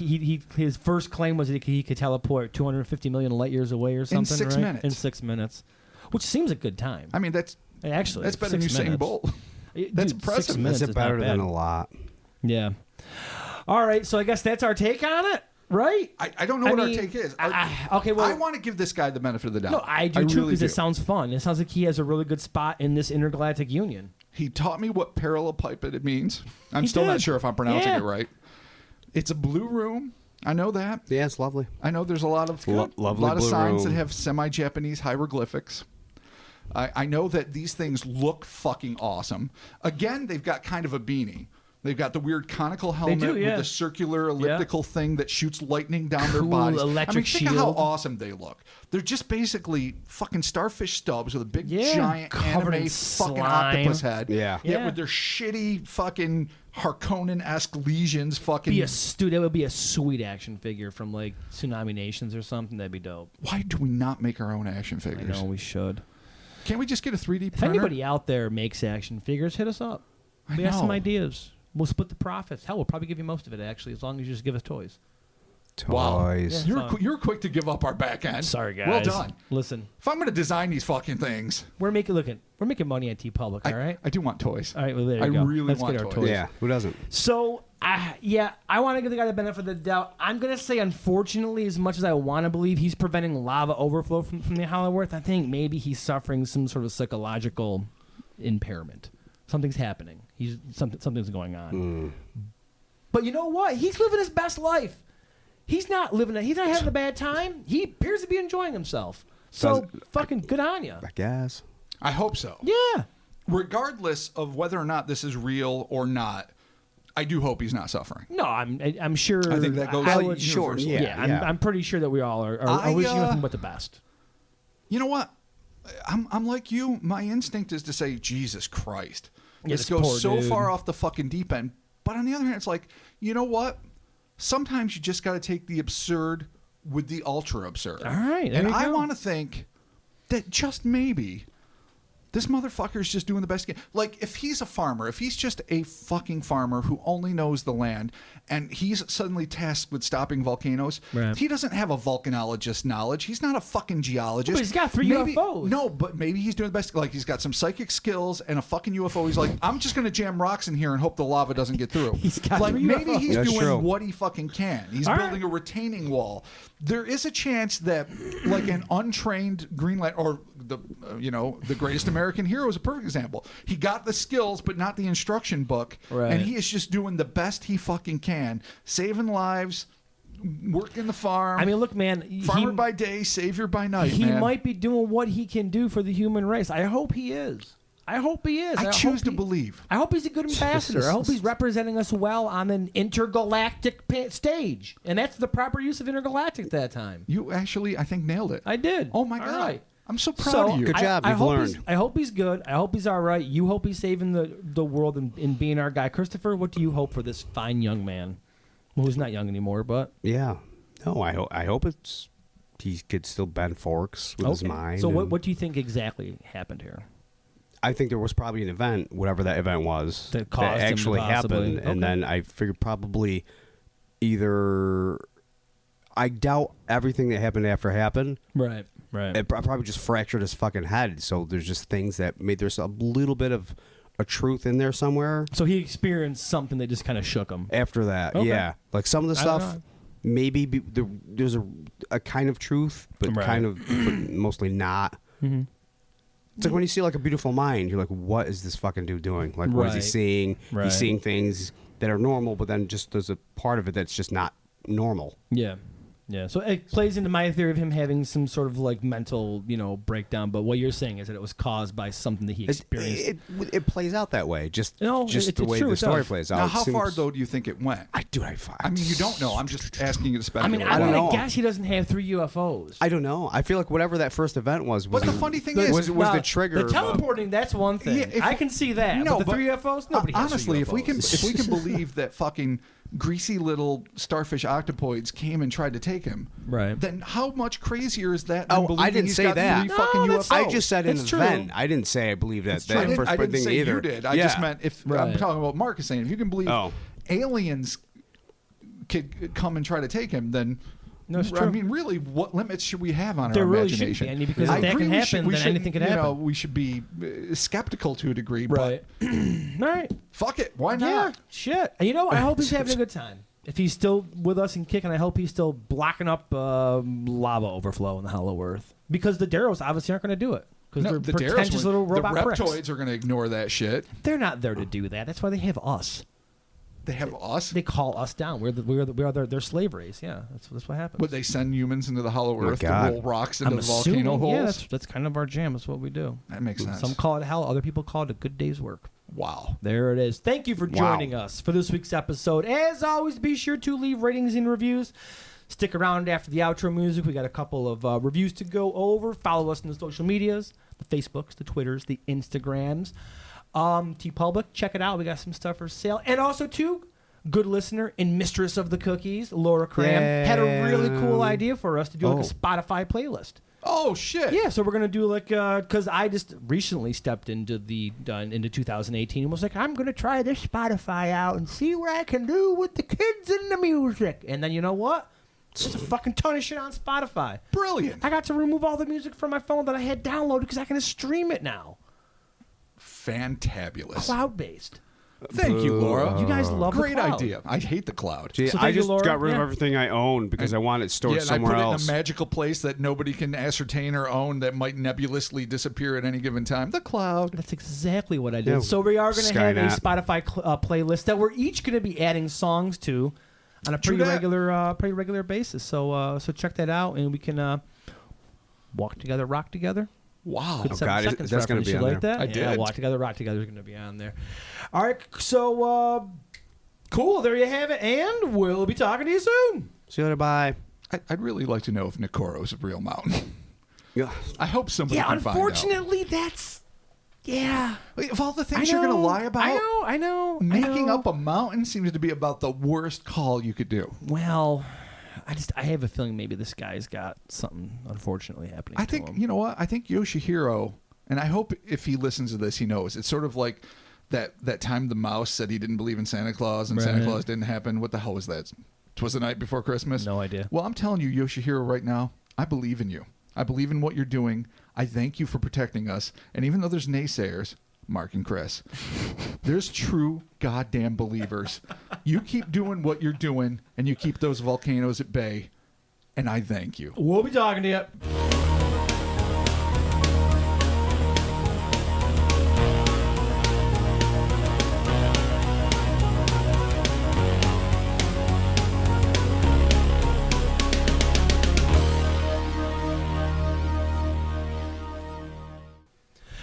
his first claim was that he could teleport 250 million light years away or something. In 6 minutes. In 6 minutes, which seems a good time. I mean, that's better than Usain Bolt. That's impressive. 6 minutes That's is better not than bad. a lot. Yeah. All right, so I guess that's our take on it, right? I don't know what our take is. Okay, well, I want to give this guy the benefit of the doubt. No, I do too, really because it sounds fun. It sounds like he has a really good spot in this intergalactic union. He taught me what parallelepiped means. I'm still not sure if I'm pronouncing it right. It's a blue room. I know that. Yeah, it's lovely. I know there's a lot of lovely signs room. that have semi-Japanese hieroglyphics. I know that these things look fucking awesome. Again, they've got kind of a beanie. They've got the weird conical helmet with the circular elliptical thing that shoots lightning down their bodies. Electric think of how awesome they look. They're just basically fucking starfish stubs with a big giant anime fucking octopus head. Yeah. With their shitty fucking Harkonnen-esque lesions fucking... That would be a sweet action figure from like Tsunami Nations or something. That'd be dope. Why do we not make our own action figures? I know, we should. Can't we just get a 3D printer? If anybody out there makes action figures, hit us up. We have some ideas. We'll split the profits. Hell, we'll probably give you most of it, actually, as long as you just give us toys. Toys. Yeah, you're quick to give up our back end. Sorry, guys. Well done. Listen, if I'm going to design these fucking things, we're making money at TeePublic, all right? I do want toys. All right, well, there you go. Let's get our toys. Yeah, who doesn't? So, I want to give the guy the benefit of the doubt. I'm going to say, unfortunately, as much as I want to believe he's preventing lava overflow from the Hollow Earth, I think maybe he's suffering some sort of psychological impairment. Something's happening. Something's going on. But you know what? He's living his best life. He's not having a bad time. He appears to be enjoying himself. So fucking good on you. I guess. I hope so. Yeah. Regardless of whether or not this is real or not, I do hope he's not suffering. No, I'm sure. I think that goes sure. Yeah. I'm pretty sure that we all are wishing nothing but the best. You know what? I'm like you. My instinct is to say, Jesus Christ. This goes so far off the fucking deep end. But on the other hand, it's like, you know what? Sometimes you just got to take the absurd with the ultra absurd. All right. And I want to think that just maybe this motherfucker is just doing the best. Like, if he's a farmer, if he's just a fucking farmer who only knows the land, and he's suddenly tasked with stopping volcanoes, he doesn't have a volcanologist knowledge. He's not a fucking geologist. But he's got 3 UFOs. No, but maybe he's doing the best. Like, he's got some psychic skills and a fucking UFO. He's like, I'm just going to jam rocks in here and hope the lava doesn't get through. He's got like, 3 maybe UFOs. he's That's doing true. what he fucking can. He's building a retaining wall. There is a chance that, like, an untrained Greenland or the greatest American hero is a perfect example. He got the skills, but not the instruction book, and he is just doing the best he fucking can, saving lives, working the farm. I mean, look, man. Farmer by day, savior by night. He man. might be doing what he can do for the human race. I hope he is. I choose to believe. I hope he's a good ambassador. I hope he's representing us well on an intergalactic stage. And that's the proper use of intergalactic that time. You actually, I think, nailed it. I did. Oh, my All God. right. I'm so proud of you. Good job. You've learned. I hope he's good. I hope he's all right. You hope he's saving the world and being our guy. Christopher, what do you hope for this fine young man? Well, who's not young anymore, but... Yeah. No, I hope he could still bend forks with his mind. So what do you think exactly happened here? I think there was probably an event, whatever that event was, that caused him to actually happened. And then I figured probably either... I doubt everything that happened after happened. Right. It probably just fractured his fucking head. So there's just things that made there's a little bit of a truth in there somewhere. So he experienced something that just kind of shook him. After that, Okay. yeah, like some of the I don't stuff, know. maybe there's a kind of truth, but Right. but mostly not. Mm-hmm. It's like when you see like a beautiful mind, you're like, what is this fucking dude doing? Like, what is he Right. seeing? Right. He's seeing things that are normal, but then just there's a part of it that's just not normal. Yeah. Yeah. So it plays into my theory of him having some sort of like mental, breakdown. But what you're saying is that it was caused by something that he experienced. It plays out that way, just No, just it's the way true, the it story does. plays out. Now, It how far seems- though do you think it went? I mean, you don't know. I'm just asking you to I speculate. mean, I I'm don't gonna know. guess he doesn't have 3 UFOs. I don't know. I feel like whatever that first event was But the funny thing is, was Now, the trigger. The teleporting, that's one thing. Yeah, if- I can see that. No, but the but 3 UFOs, nobody has 3 honestly, if we UFOs. can believe that fucking greasy little starfish octopoids came and tried to take him, Right. then how much crazier is that than Oh, believing I didn't he's say got that. 3 No, fucking that's- UFOs? I just said in It's the true. event. I didn't say I believe that I first didn't thing say either. you did. I Yeah. just meant if I'm Right. talking about Mark is saying if you can believe Oh. aliens could come and try to take him, then No, it's I true. mean, really, what limits should we have on There our really shouldn't imagination? be any, because I if that agree can we happen, should- we then should, anything could you know, happen. we should be skeptical to a degree, Right. All right. but fuck it, why Yeah. not? Shit. And I hope he's having a good time. If he's still with us and kicking, I hope he's still blocking up lava overflow in the Hollow Earth. Because the Daros obviously aren't going to do it. Because No, they're the Daros pretentious little the robot pricks. reptoids are going to ignore that shit. They're not there to do that. That's why they have us. They have us. They call us down. We are their slave race. Yeah, that's what happens. Would they send humans into the Hollow my Earth to God. roll rocks into I'm the volcano assuming, holes? yeah, that's kind of our jam. That's what we do. That makes sense. Some call it hell. Other people call it a good day's work. Wow. There it is. Thank you for joining us for this week's episode. As always, be sure to leave ratings and reviews. Stick around after the outro music. We got a couple of reviews to go over. Follow us on the social medias, the Facebooks, the Twitters, the Instagrams. TeePublic, check it out. We got some stuff for sale. And also, too, good listener and mistress of the cookies, Laura Cram, had a really cool idea for us to do like a Spotify playlist. Oh shit. Yeah, so we're gonna do like because I just recently stepped into into 2018 and was like, I'm gonna try this Spotify out and see what I can do with the kids and the music. And then you know what? There's a fucking ton of shit on Spotify. Brilliant. I got to remove all the music from my phone that I had downloaded because I can just stream it now, Fantabulous. cloud based. Thank you, Laura. You guys love Great the cloud. idea. I hate the cloud. See, So I thank you, just Laura. got rid of Yeah. everything I own because I want it stored Yeah, and I somewhere put else. it in a magical place that nobody can ascertain or own that might nebulously disappear at any given time. The cloud. That's exactly what I did. Yeah, So we are going to have a Skynet. Spotify playlist that we're each going to be adding songs to on a True pretty that. regular basis. So check that out, and we can walk together, rock together. Wow. Good Oh, 7 God, seconds that's gonna reference. be You on like that? I Yeah, did. Walk together, rock together is going to be on there. All right, so cool. There you have it, and we'll be talking to you soon. See you later. Bye. I'd really like to know if Nikoro's a real mountain. Yeah. I hope somebody Yeah, can find out. unfortunately, that's Of all the things I you're going to know, lie about, I know. making up a mountain seems to be about the worst call you could do. Well, I have a feeling maybe this guy's got something unfortunately happening. I to think, him. you know what? I think Yoshihiro, and I hope if he listens to this, he knows. It's sort of like that time the mouse said he didn't believe in Santa Claus and Santa Right. Claus didn't happen. What the hell was that? 'Twas the night before Christmas? No idea. Well, I'm telling you, Yoshihiro, right now, I believe in you. I believe in what you're doing. I thank you for protecting us. And even though there's naysayers, Mark and Chris, there's true goddamn believers. You keep doing what you're doing, and you keep those volcanoes at bay, and I thank you. We'll be talking to you.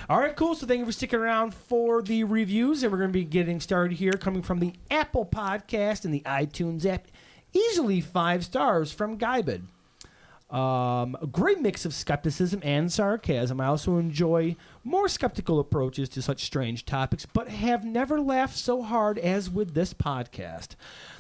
All right, cool. So thank you for sticking around for the reviews, and we're going to be getting started here, coming from the Apple Podcast and the iTunes app. Easily 5 stars from Guybid. A great mix of skepticism and sarcasm. I also enjoy more skeptical approaches to such strange topics, but have never laughed so hard as with this podcast.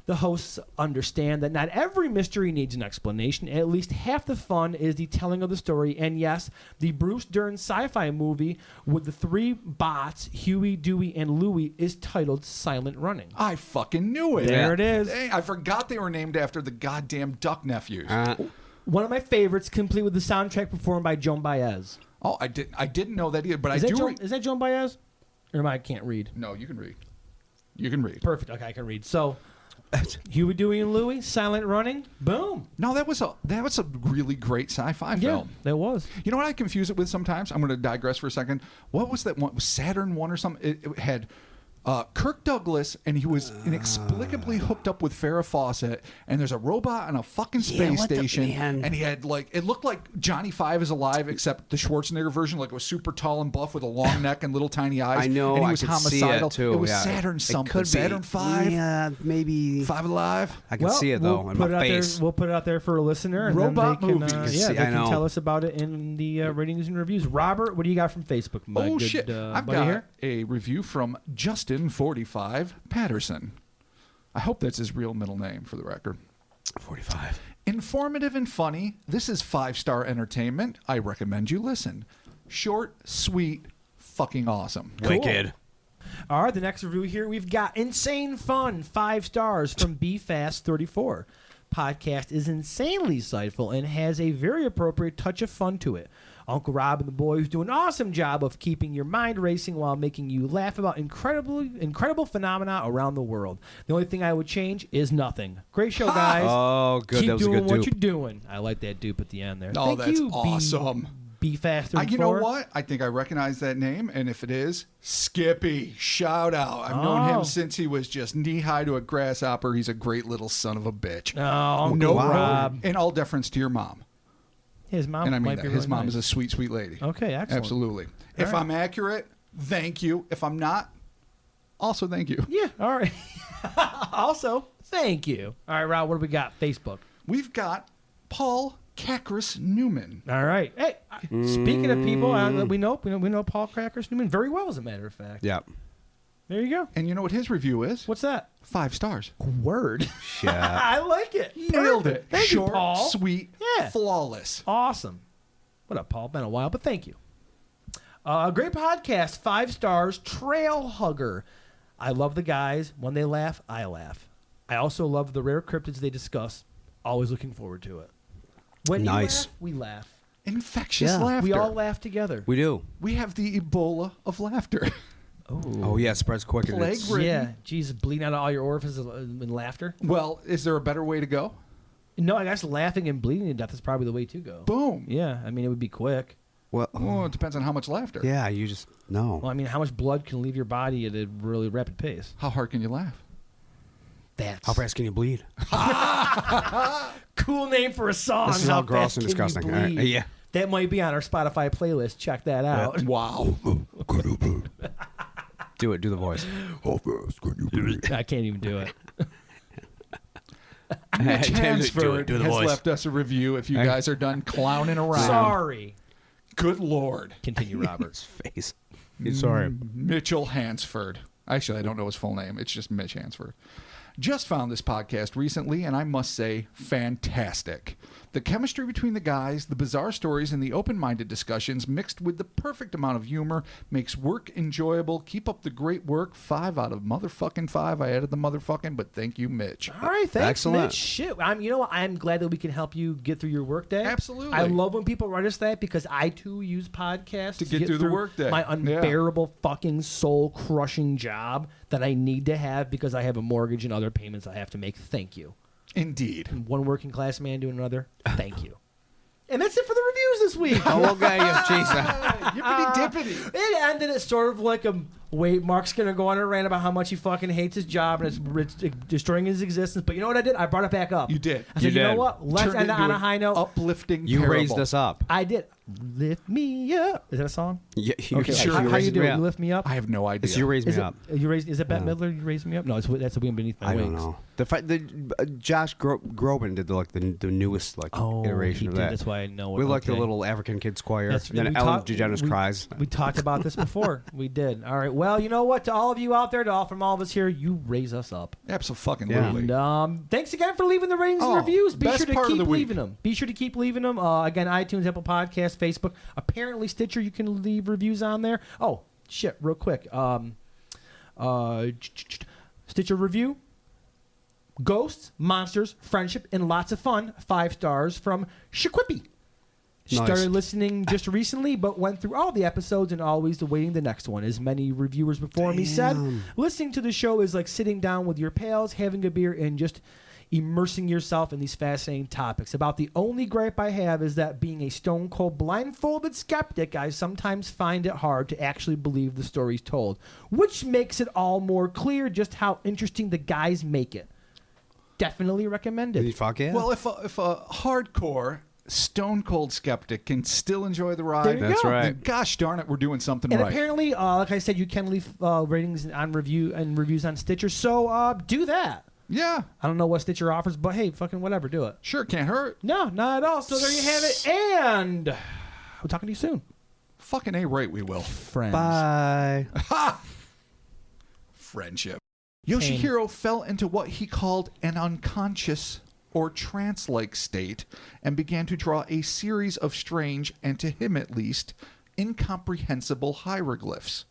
The hosts understand that not every mystery needs an explanation. At least half the fun is the telling of the story. And yes, the Bruce Dern sci-fi movie with the 3 bots, Huey, Dewey, and Louie, is titled Silent Running. I fucking knew it. There it is. Dang, I forgot they were named after the goddamn Duck Nephews. One of my favorites, complete with the soundtrack performed by Joan Baez. Oh, I didn't know that either. But Is I that do. Joan, is that Joan Baez? Or I can't read. No, you can read. You can read. Perfect. Okay, I can read. So, Huey, Dewey, and Louie, Silent Running. Boom. No, that was a really great sci-fi film. That was. You know what I confuse it with sometimes? I'm going to digress for a second. What was that one? Was Saturn 1 or something? It had Kirk Douglas, and he was inexplicably hooked up with Farrah Fawcett, and there's a robot on a fucking space station, and he had it looked like Johnny Five is alive, except the Schwarzenegger version, like it was super tall and buff with a long neck and little tiny eyes. I know, and he I was could homicidal. see it too. It was yeah. Saturn something. It could be. Saturn 5? Yeah, maybe. 5 Alive? I can see it though in my face. We'll put it out there for a listener, and Robot then they can, movies. they can tell us about it in the ratings and reviews. Robert, what do you got from Facebook? My good, Shit! I've buddy got here? a review from Justin45 Patterson. I hope that's his real middle name for the record. 45. Informative and funny. This is 5-star entertainment. I recommend you listen. Short, sweet, fucking awesome. Wicked. All right, the next review here, we've got Insane Fun, 5 stars from BFast34. Podcast is insanely insightful and has a very appropriate touch of fun to it. Uncle Rob and the boys do an awesome job of keeping your mind racing while making you laugh about incredible phenomena around the world. The only thing I would change is nothing. Great show, guys. Oh, good. Keep That was a doing good what dupe. you're doing. I like that dupe at the end there. Oh, Thank that's you, awesome. BFast34. You know what? I think I recognize that name, and if it is, Skippy. Shout out. I've known him since he was just knee-high to a grasshopper. He's a great little son of a bitch. Oh, Uncle Rob. In all deference to your mom. His mom And I mean might that. be His really mom nice. is a sweet, sweet lady. Okay, excellent. Absolutely. If I'm accurate, thank you. If I'm not, also thank you. Yeah, all right. Also, thank you. All right, Rob, what do we got? Facebook. We've got Paul Kakris Newman. All right. Hey, speaking of people, we know Paul Crackers Newman very well, as a matter of fact. Yeah. There you go. And you know what his review is? What's that? 5 stars. Word. Shit. I like it. Nailed it. Thank Short, you, Paul. sweet, Yeah. flawless. Awesome. What up, Paul? Been a while, but thank you. Great podcast. 5 stars. Trail Hugger. I love the guys. When they laugh, I laugh. I also love the rare cryptids they discuss. Always looking forward to it. When Nice. you laugh, we laugh. Infectious Yeah. laughter. We all laugh together. We do. We have the Ebola of laughter. Oh, yeah. It spreads quick. And Plague it's, ridden. Yeah. Jesus, bleeding out of all your orifices in laughter. Well, is there a better way to go? No, I guess laughing and bleeding to death is probably the way to go. Boom. Yeah, I mean, it would be quick. well, Oh, it depends on how much laughter. yeah, you just know. Well, I mean, how much blood can leave your body at a really rapid pace? How hard can you laugh? That's How fast can you bleed? cool name for a song. This is How all gross fast and can you disgusting. All right, bleed? yeah. That might be on our Spotify playlist. Check that out. Wow. Do it. Do the voice. How fast can you bleed? I can't even do it. Mitch Do Hansford the has voice. left us a review if you guys are done clowning around. Sorry. Good Lord. Continue, Robert. His face. Sorry. Mitchell Hansford. Actually, I don't know his full name. It's just Mitch Hansford. Just found this podcast recently, and I must say, fantastic. The chemistry between the guys, the bizarre stories, and the open-minded discussions mixed with the perfect amount of humor makes work enjoyable. Keep up the great work. 5 out of motherfucking 5. I added the motherfucking, but thank you, Mitch. All right, thanks, Excellent. Mitch. Shit, you know what? I'm glad that we can help you get through your workday. Absolutely. I love when people write us that because I too use podcasts To get through the workday. My Yeah. unbearable, fucking soul-crushing job that I need to have because I have a mortgage and other payments I have to make. Thank you. Indeed. One working class man doing another. Thank you. And that's it for the reviews this week. Oh, okay. Jesus. Yippity-dippity. It ended at sort of like a wait. Mark's gonna go on a rant about how much he fucking hates his job and it's destroying his existence. But you know what I did? I brought it back up. You did. I said, You you know did. what? Let's Turned end it into on a an high note. Uplifting You parable. raised us up. I did. Lift me up. Is that a song? Yeah, Okay. sure How you raised do me it? up. You lift me up. I have no idea. It's you raised Is me it? up. You raised? Is it Bette Midler? You raised me up? No, that's a wind beneath my I wings. don't know. Josh Groban did the newest iteration he of did. that. That's why I know. We like the okay. little African kids choir. That's- And then we Ellen talked- DeGeneres we- cries. We talked about this before. We did. All right. Well, you know what? To all of you out there, from all of us here, you raise us up. Absolutely. And thanks again for leaving the ratings and Oh, reviews. Be best sure to part of keep the week. leaving them. Be sure to keep leaving them. Again, iTunes, Apple Podcasts, Facebook. Apparently, Stitcher, you can leave reviews on there. Oh, shit, real quick. Stitcher review. Ghosts, monsters, friendship, and lots of fun. 5 stars from Shaquippy. Started listening just recently, but went through all the episodes and always awaiting the next one. As many reviewers before me said, listening to the show is like sitting down with your pals, having a beer, and just immersing yourself in these fascinating topics. About the only gripe I have is that being a stone cold blindfolded skeptic, I sometimes find it hard to actually believe the stories told, which makes it all more clear just how interesting the guys make it. Definitely recommend it. Fuck yeah. Well, if a hardcore stone cold skeptic can still enjoy the ride, There you That's go. right. then gosh darn it, we're doing something And right. apparently, like I said, you can leave ratings on reviews on Stitcher. So do that. Yeah, I don't know what Stitcher offers, but hey, fucking whatever, do it. sure, can't hurt. No, not at all. So there you have it. And we're talking to you soon, Fucking A right, we will. friends. Bye. Friendship. Yoshihiro fell into what he called an unconscious or trance-like state and began to draw a series of strange, and to him at least, incomprehensible hieroglyphs.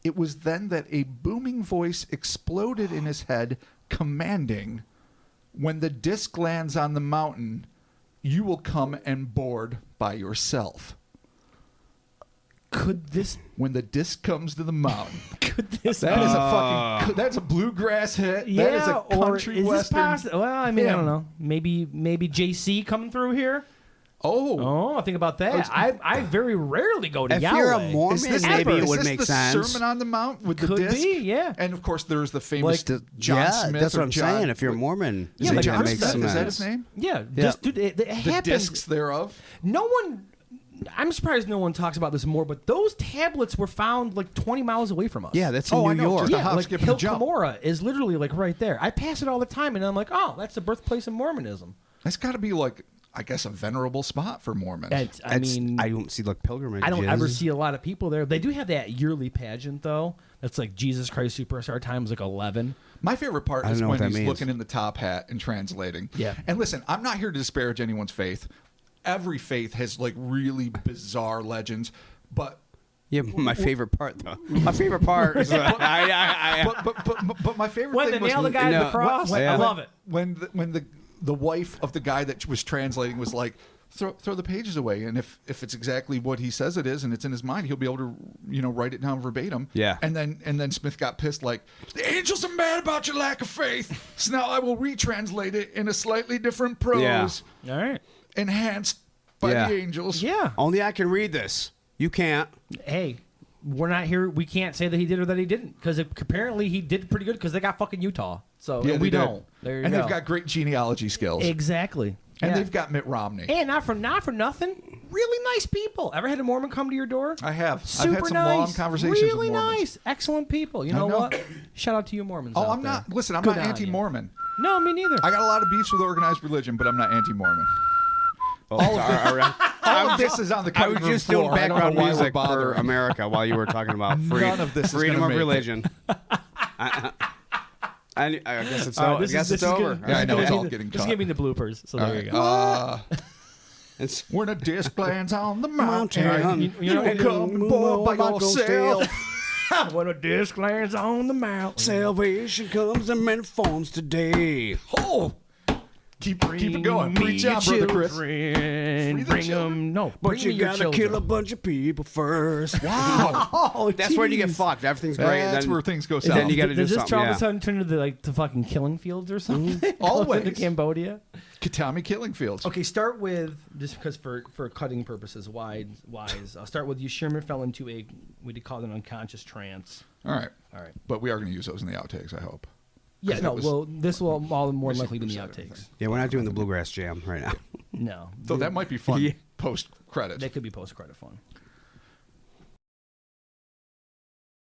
It was then that a booming voice exploded in his head, commanding, "When the disc lands on the mountain, you will come and board by yourself." Could this? When the disc comes to the mountain. Could this? That is a fucking. That's a bluegrass hit. yeah, That is a or country is this western. possible? Well, I mean, I hymn. don't know. Maybe JC coming through here. Oh, Think about that. I very rarely go to If Yahweh. you're a Mormon, is this maybe it is would this make the sense. Sermon on the Mount with the Could disc? be, yeah. And of course, there's the famous John yeah, Smith. that's or what I'm John, saying. If you're a Mormon, Yeah, it like John makes Smith, sense. is that his name? Yeah, Yeah. just dude, it The happened. discs thereof. No one. I'm surprised no one talks about this more, but those tablets were found like 20 miles away from us. Yeah, that's in Oh, I New know, York. just a yeah, hop, like skip, and a Hill jump. Cumorah is literally like right there. I pass it all the time, and I'm like, oh, that's the birthplace of Mormonism. That's got to be like, I guess, a venerable spot for Mormons. I mean, I don't see like pilgrimages. I don't ever see a lot of people there. They do have that yearly pageant though. That's like Jesus Christ Superstar times like 11. My favorite part I don't is know when what that he's means. looking in the top hat and translating. Yeah. And listen, I'm not here to disparage anyone's faith. Every faith has like really bizarre legends, but Yeah, my favorite part though. My favorite part is but my favorite When thing they was nail the guy to No, the cross, yeah. I love it. when the wife of the guy that was translating was like, throw the pages away, and if it's exactly what he says it is and it's in his mind, he'll be able to write it down verbatim. Yeah. And then Smith got pissed, like, the angels are mad about your lack of faith, so now I will retranslate it in a slightly different prose, All right. enhanced by Yeah. the angels. Yeah. only I can read this. You can't. Hey, we're not here. We can't say that he did or that he didn't because apparently he did pretty good because they got fucking Utah. So Yeah, we they did. don't. There you and go. they've got great genealogy skills. Exactly. And Yeah. they've got Mitt Romney. And not for nothing, really nice people. Ever had a Mormon come to your door? I have. Super I've had some nice. long conversations Really with Mormons. nice. Excellent people. You know, know. what? Shout out to you Mormons. Oh, out I'm there. not. Listen, I'm Good not on you. anti-Mormon. No, me neither. I got a lot of beefs with organized religion, but I'm not anti-Mormon. All All of this is on the I was cutting room just doing floor. I don't know background why we're music for bothering. America while you were talking about None of this is freedom gonna of make it. religion. I guess it's All right, over. I guess it's over. Yeah, I know, it's all getting This cut. is giving me the bloopers. So there you go. It's When a disc lands on the mountain, mountain. you will come aboard by yourself. When a disc lands on the mountain. Salvation comes in many forms today. Oh, keep it going. Preach on, Brother Chris. Bring the them. No, But bring you me your gotta children. kill a bunch of people first. Wow. Oh, That's where you get jeez. fucked. Everything's great. That's then, where things go Then south. you got to do Does this something. all of Yeah. a sudden turn into to fucking killing fields or something? Always. to Cambodia. Kitami Killing Fields. Okay, start with just because for cutting purposes, wise. I'll start with Yoshihiro fell into a we did call it an unconscious trance. All right. All right. But we are going to use those in the outtakes, I hope. Yeah, that no. was- Well, this will all more likely be in the percent of outtakes. Yeah, we're not doing the bluegrass jam right now. No, So that might be fun Yeah. post credits. that could be post credit fun.